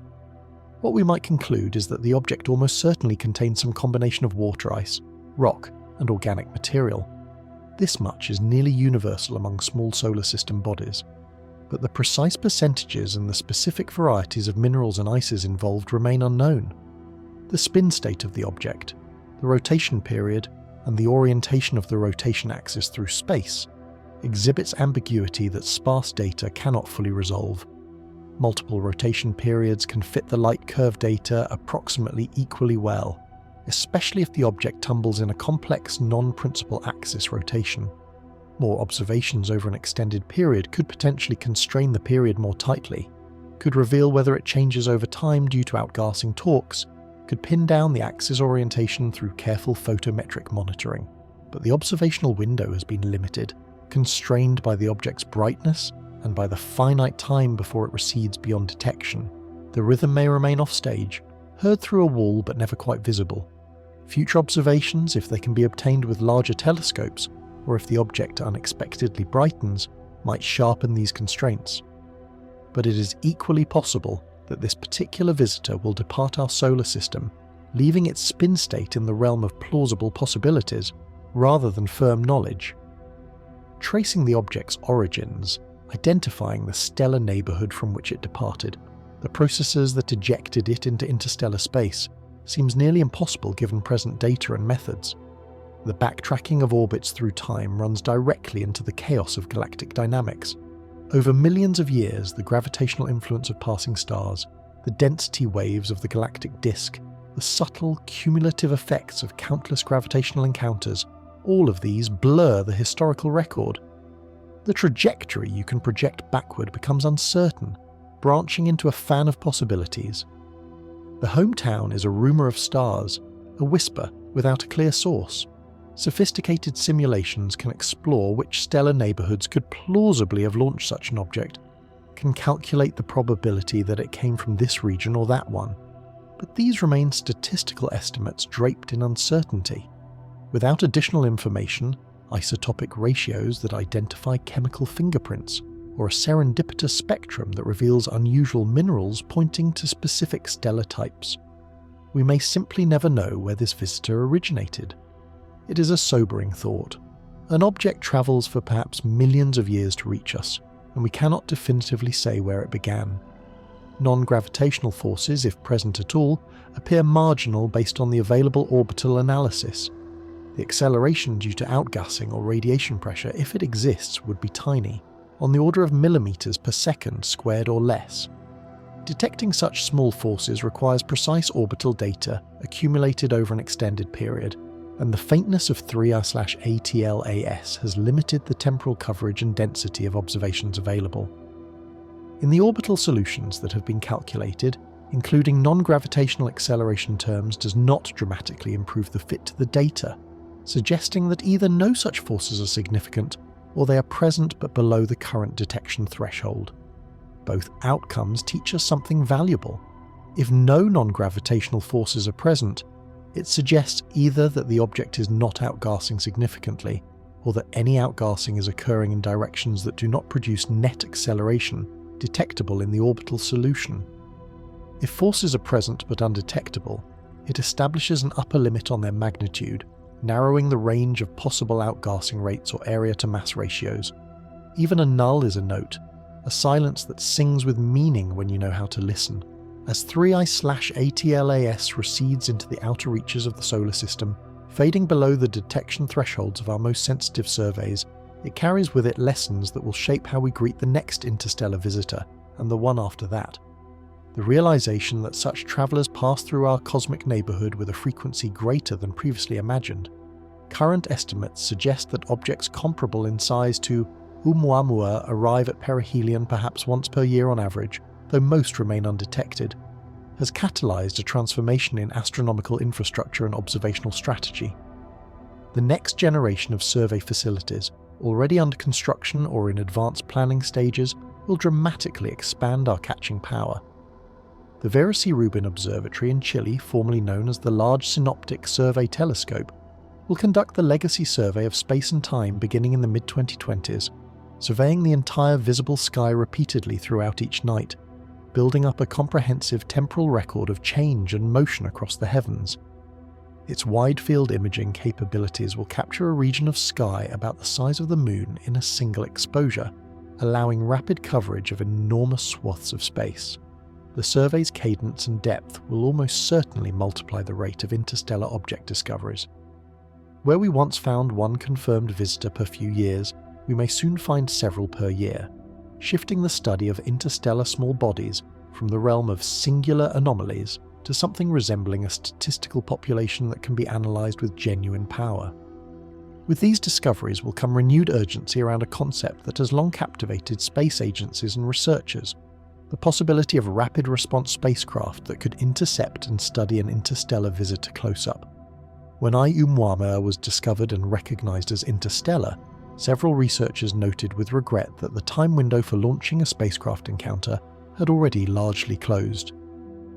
What we might conclude is that the object almost certainly contains some combination of water ice, rock, and organic material. This much is nearly universal among small solar system bodies, but the precise percentages and the specific varieties of minerals and ices involved remain unknown. The spin state of the object, the rotation period, and the orientation of the rotation axis through space exhibits ambiguity that sparse data cannot fully resolve. Multiple rotation periods can fit the light curve data approximately equally well, especially if the object tumbles in a complex non-principal axis rotation. More observations over an extended period could potentially constrain the period more tightly, could reveal whether it changes over time due to outgassing torques, could pin down the axis orientation through careful photometric monitoring. But the observational window has been limited, constrained by the object's brightness and by the finite time before it recedes beyond detection. The rhythm may remain offstage, heard through a wall but never quite visible. Future observations, if they can be obtained with larger telescopes, or if the object unexpectedly brightens, might sharpen these constraints. But it is equally possible that this particular visitor will depart our solar system, leaving its spin state in the realm of plausible possibilities, rather than firm knowledge. Tracing the object's origins, identifying the stellar neighbourhood from which it departed, the processes that ejected it into interstellar space, seems nearly impossible given present data and methods. The backtracking of orbits through time runs directly into the chaos of galactic dynamics. Over millions of years, the gravitational influence of passing stars, the density waves of the galactic disk, the subtle cumulative effects of countless gravitational encounters, all of these blur the historical record. The trajectory you can project backward becomes uncertain, branching into a fan of possibilities. The hometown is a rumour of stars, a whisper without a clear source. Sophisticated simulations can explore which stellar neighbourhoods could plausibly have launched such an object, can calculate the probability that it came from this region or that one. But these remain statistical estimates draped in uncertainty. Without additional information, isotopic ratios that identify chemical fingerprints, or a serendipitous spectrum that reveals unusual minerals pointing to specific stellar types, we may simply never know where this visitor originated. It is a sobering thought. An object travels for perhaps millions of years to reach us, and we cannot definitively say where it began. Non-gravitational forces, if present at all, appear marginal based on the available orbital analysis. The acceleration due to outgassing or radiation pressure, if it exists, would be tiny, on the order of millimeters per second squared or less. Detecting such small forces requires precise orbital data accumulated over an extended period, and the faintness of 3R/ATLAS has limited the temporal coverage and density of observations available. In the orbital solutions that have been calculated, including non-gravitational acceleration terms does not dramatically improve the fit to the data, suggesting that either no such forces are significant or they are present but below the current detection threshold. Both outcomes teach us something valuable. If no non-gravitational forces are present, it suggests either that the object is not outgassing significantly, or that any outgassing is occurring in directions that do not produce net acceleration detectable in the orbital solution. If forces are present but undetectable, it establishes an upper limit on their magnitude, narrowing the range of possible outgassing rates or area-to-mass ratios. Even a null is a note, a silence that sings with meaning when you know how to listen. As 3I/ATLAS recedes into the outer reaches of the solar system, fading below the detection thresholds of our most sensitive surveys, it carries with it lessons that will shape how we greet the next interstellar visitor, and the one after that. The realization that such travellers pass through our cosmic neighbourhood with a frequency greater than previously imagined. Current estimates suggest that objects comparable in size to Oumuamua arrive at perihelion perhaps once per year on average, though most remain undetected, has catalysed a transformation in astronomical infrastructure and observational strategy. The next generation of survey facilities, already under construction or in advanced planning stages, will dramatically expand our catching power. The Veracruz Observatory in Chile, formerly known as the Large Synoptic Survey Telescope, will conduct the legacy survey of space and time beginning in the mid-2020s, surveying the entire visible sky repeatedly throughout each night, building up a comprehensive temporal record of change and motion across the heavens. Its wide-field imaging capabilities will capture a region of sky about the size of the Moon in a single exposure, allowing rapid coverage of enormous swaths of space. The survey's cadence and depth will almost certainly multiply the rate of interstellar object discoveries. Where we once found one confirmed visitor per few years, we may soon find several per year, shifting the study of interstellar small bodies from the realm of singular anomalies to something resembling a statistical population that can be analysed with genuine power. With these discoveries will come renewed urgency around a concept that has long captivated space agencies and researchers: the possibility of rapid response spacecraft that could intercept and study an interstellar visitor close-up. When Oumuamua was discovered and recognised as interstellar, several researchers noted with regret that the time window for launching a spacecraft encounter had already largely closed.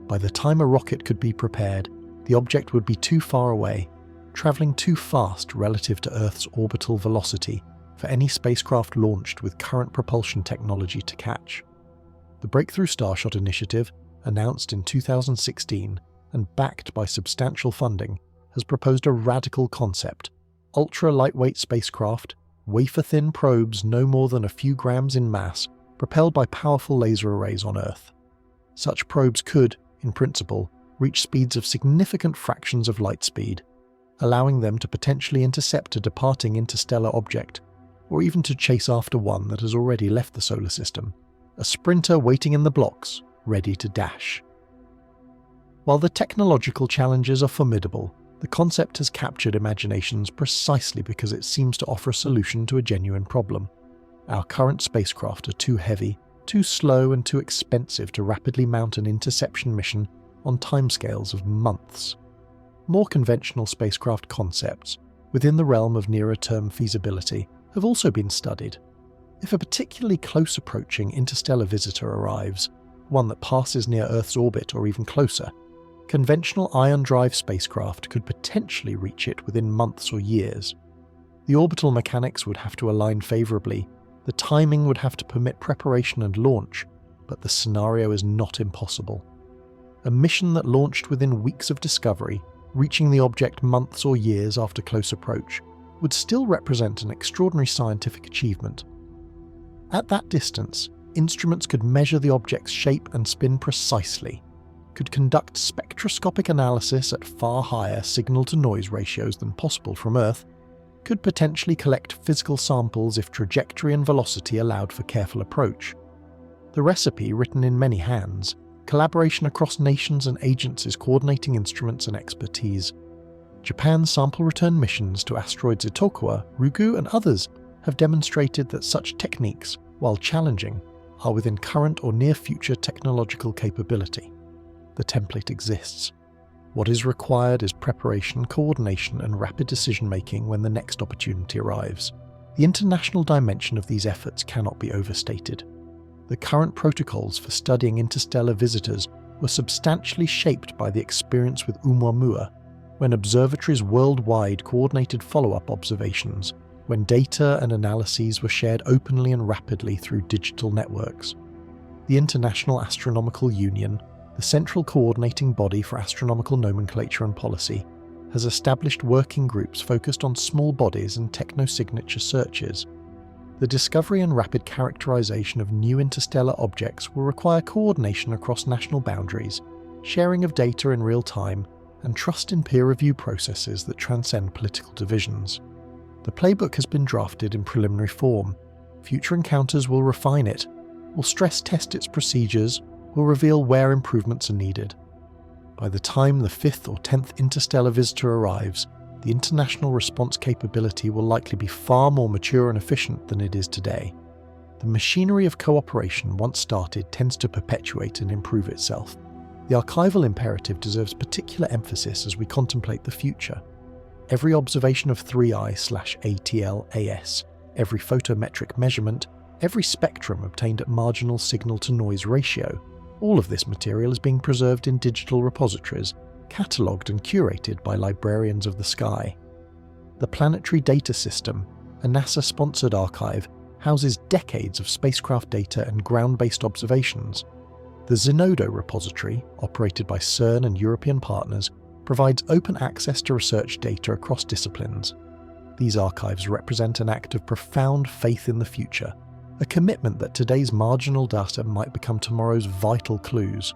By the time a rocket could be prepared, the object would be too far away, travelling too fast relative to Earth's orbital velocity for any spacecraft launched with current propulsion technology to catch. The Breakthrough Starshot initiative, announced in 2016 and backed by substantial funding, has proposed a radical concept: ultra-lightweight spacecraft, wafer-thin probes no more than a few grams in mass, propelled by powerful laser arrays on Earth. Such probes could, in principle, reach speeds of significant fractions of light speed, allowing them to potentially intercept a departing interstellar object, or even to chase after one that has already left the solar system, a sprinter waiting in the blocks, ready to dash. While the technological challenges are formidable, the concept has captured imaginations precisely because it seems to offer a solution to a genuine problem. Our current spacecraft are too heavy, too slow and too expensive to rapidly mount an interception mission on timescales of months. More conventional spacecraft concepts, within the realm of nearer-term feasibility, have also been studied. If a particularly close-approaching interstellar visitor arrives, one that passes near Earth's orbit or even closer, conventional ion drive spacecraft could potentially reach it within months or years. The orbital mechanics would have to align favourably, the timing would have to permit preparation and launch, but the scenario is not impossible. A mission that launched within weeks of discovery, reaching the object months or years after close approach, would still represent an extraordinary scientific achievement. At that distance, instruments could measure the object's shape and spin precisely, could conduct spectroscopic analysis at far higher signal-to-noise ratios than possible from Earth, could potentially collect physical samples if trajectory and velocity allowed for careful approach. The recipe, written in many hands, collaboration across nations and agencies coordinating instruments and expertise. Japan's sample return missions to asteroids Itokawa, Ryugu and others have demonstrated that such techniques, while challenging, are within current or near-future technological capability. The template exists. What is required is preparation, coordination and rapid decision-making when the next opportunity arrives. The international dimension of these efforts cannot be overstated. The current protocols for studying interstellar visitors were substantially shaped by the experience with Oumuamua, when observatories worldwide coordinated follow-up observations, when data and analyses were shared openly and rapidly through digital networks. The International Astronomical Union, the central coordinating body for astronomical nomenclature and policy, has established working groups focused on small bodies and technosignature searches. The discovery and rapid characterization of new interstellar objects will require coordination across national boundaries, sharing of data in real time, and trust in peer review processes that transcend political divisions. The playbook has been drafted in preliminary form. Future encounters will refine it, will stress test its procedures, will reveal where improvements are needed. By the time the 5th or 10th interstellar visitor arrives, the international response capability will likely be far more mature and efficient than it is today. The machinery of cooperation once started tends to perpetuate and improve itself. The archival imperative deserves particular emphasis as we contemplate the future. Every observation of 3i/ATL-AS, every photometric measurement, every spectrum obtained at marginal signal-to-noise ratio, all of this material is being preserved in digital repositories, catalogued and curated by librarians of the sky. The Planetary Data System, a NASA-sponsored archive, houses decades of spacecraft data and ground-based observations. The Zenodo repository, operated by CERN and European partners, provides open access to research data across disciplines. These archives represent an act of profound faith in the future, a commitment that today's marginal data might become tomorrow's vital clues.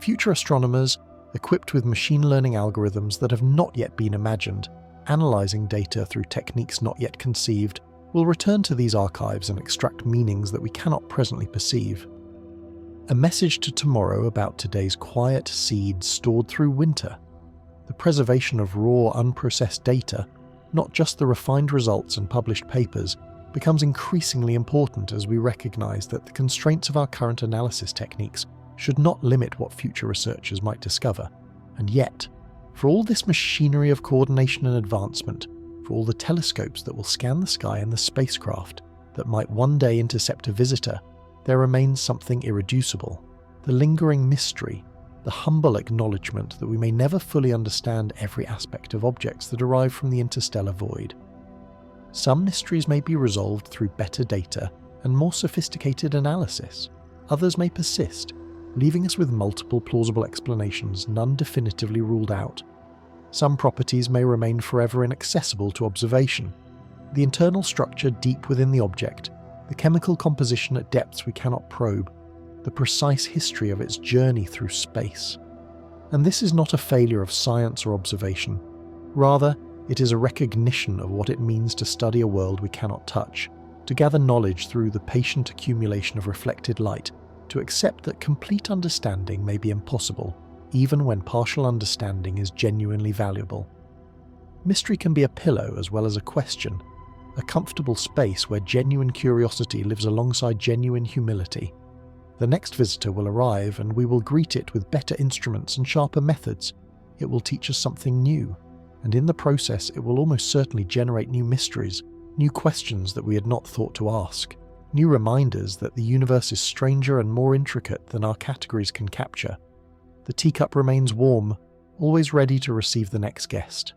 Future astronomers, equipped with machine learning algorithms that have not yet been imagined, analysing data through techniques not yet conceived, will return to these archives and extract meanings that we cannot presently perceive. A message to tomorrow about today's quiet seeds stored through winter. The preservation of raw, unprocessed data, not just the refined results and published papers, becomes increasingly important as we recognise that the constraints of our current analysis techniques should not limit what future researchers might discover. And yet, for all this machinery of coordination and advancement, for all the telescopes that will scan the sky and the spacecraft that might one day intercept a visitor, there remains something irreducible, the lingering mystery, the humble acknowledgement that we may never fully understand every aspect of objects that arrive from the interstellar void. Some mysteries may be resolved through better data and more sophisticated analysis. Others may persist, leaving us with multiple plausible explanations, none definitively ruled out. Some properties may remain forever inaccessible to observation. The internal structure deep within the object, the chemical composition at depths we cannot probe, the precise history of its journey through space. And this is not a failure of science or observation. Rather, it is a recognition of what it means to study a world we cannot touch, to gather knowledge through the patient accumulation of reflected light, to accept that complete understanding may be impossible, even when partial understanding is genuinely valuable. Mystery can be a pillow as well as a question, a comfortable space where genuine curiosity lives alongside genuine humility. The next visitor will arrive and we will greet it with better instruments and sharper methods. It will teach us something new, and in the process it will almost certainly generate new mysteries, new questions that we had not thought to ask, new reminders that the universe is stranger and more intricate than our categories can capture. The teacup remains warm, always ready to receive the next guest.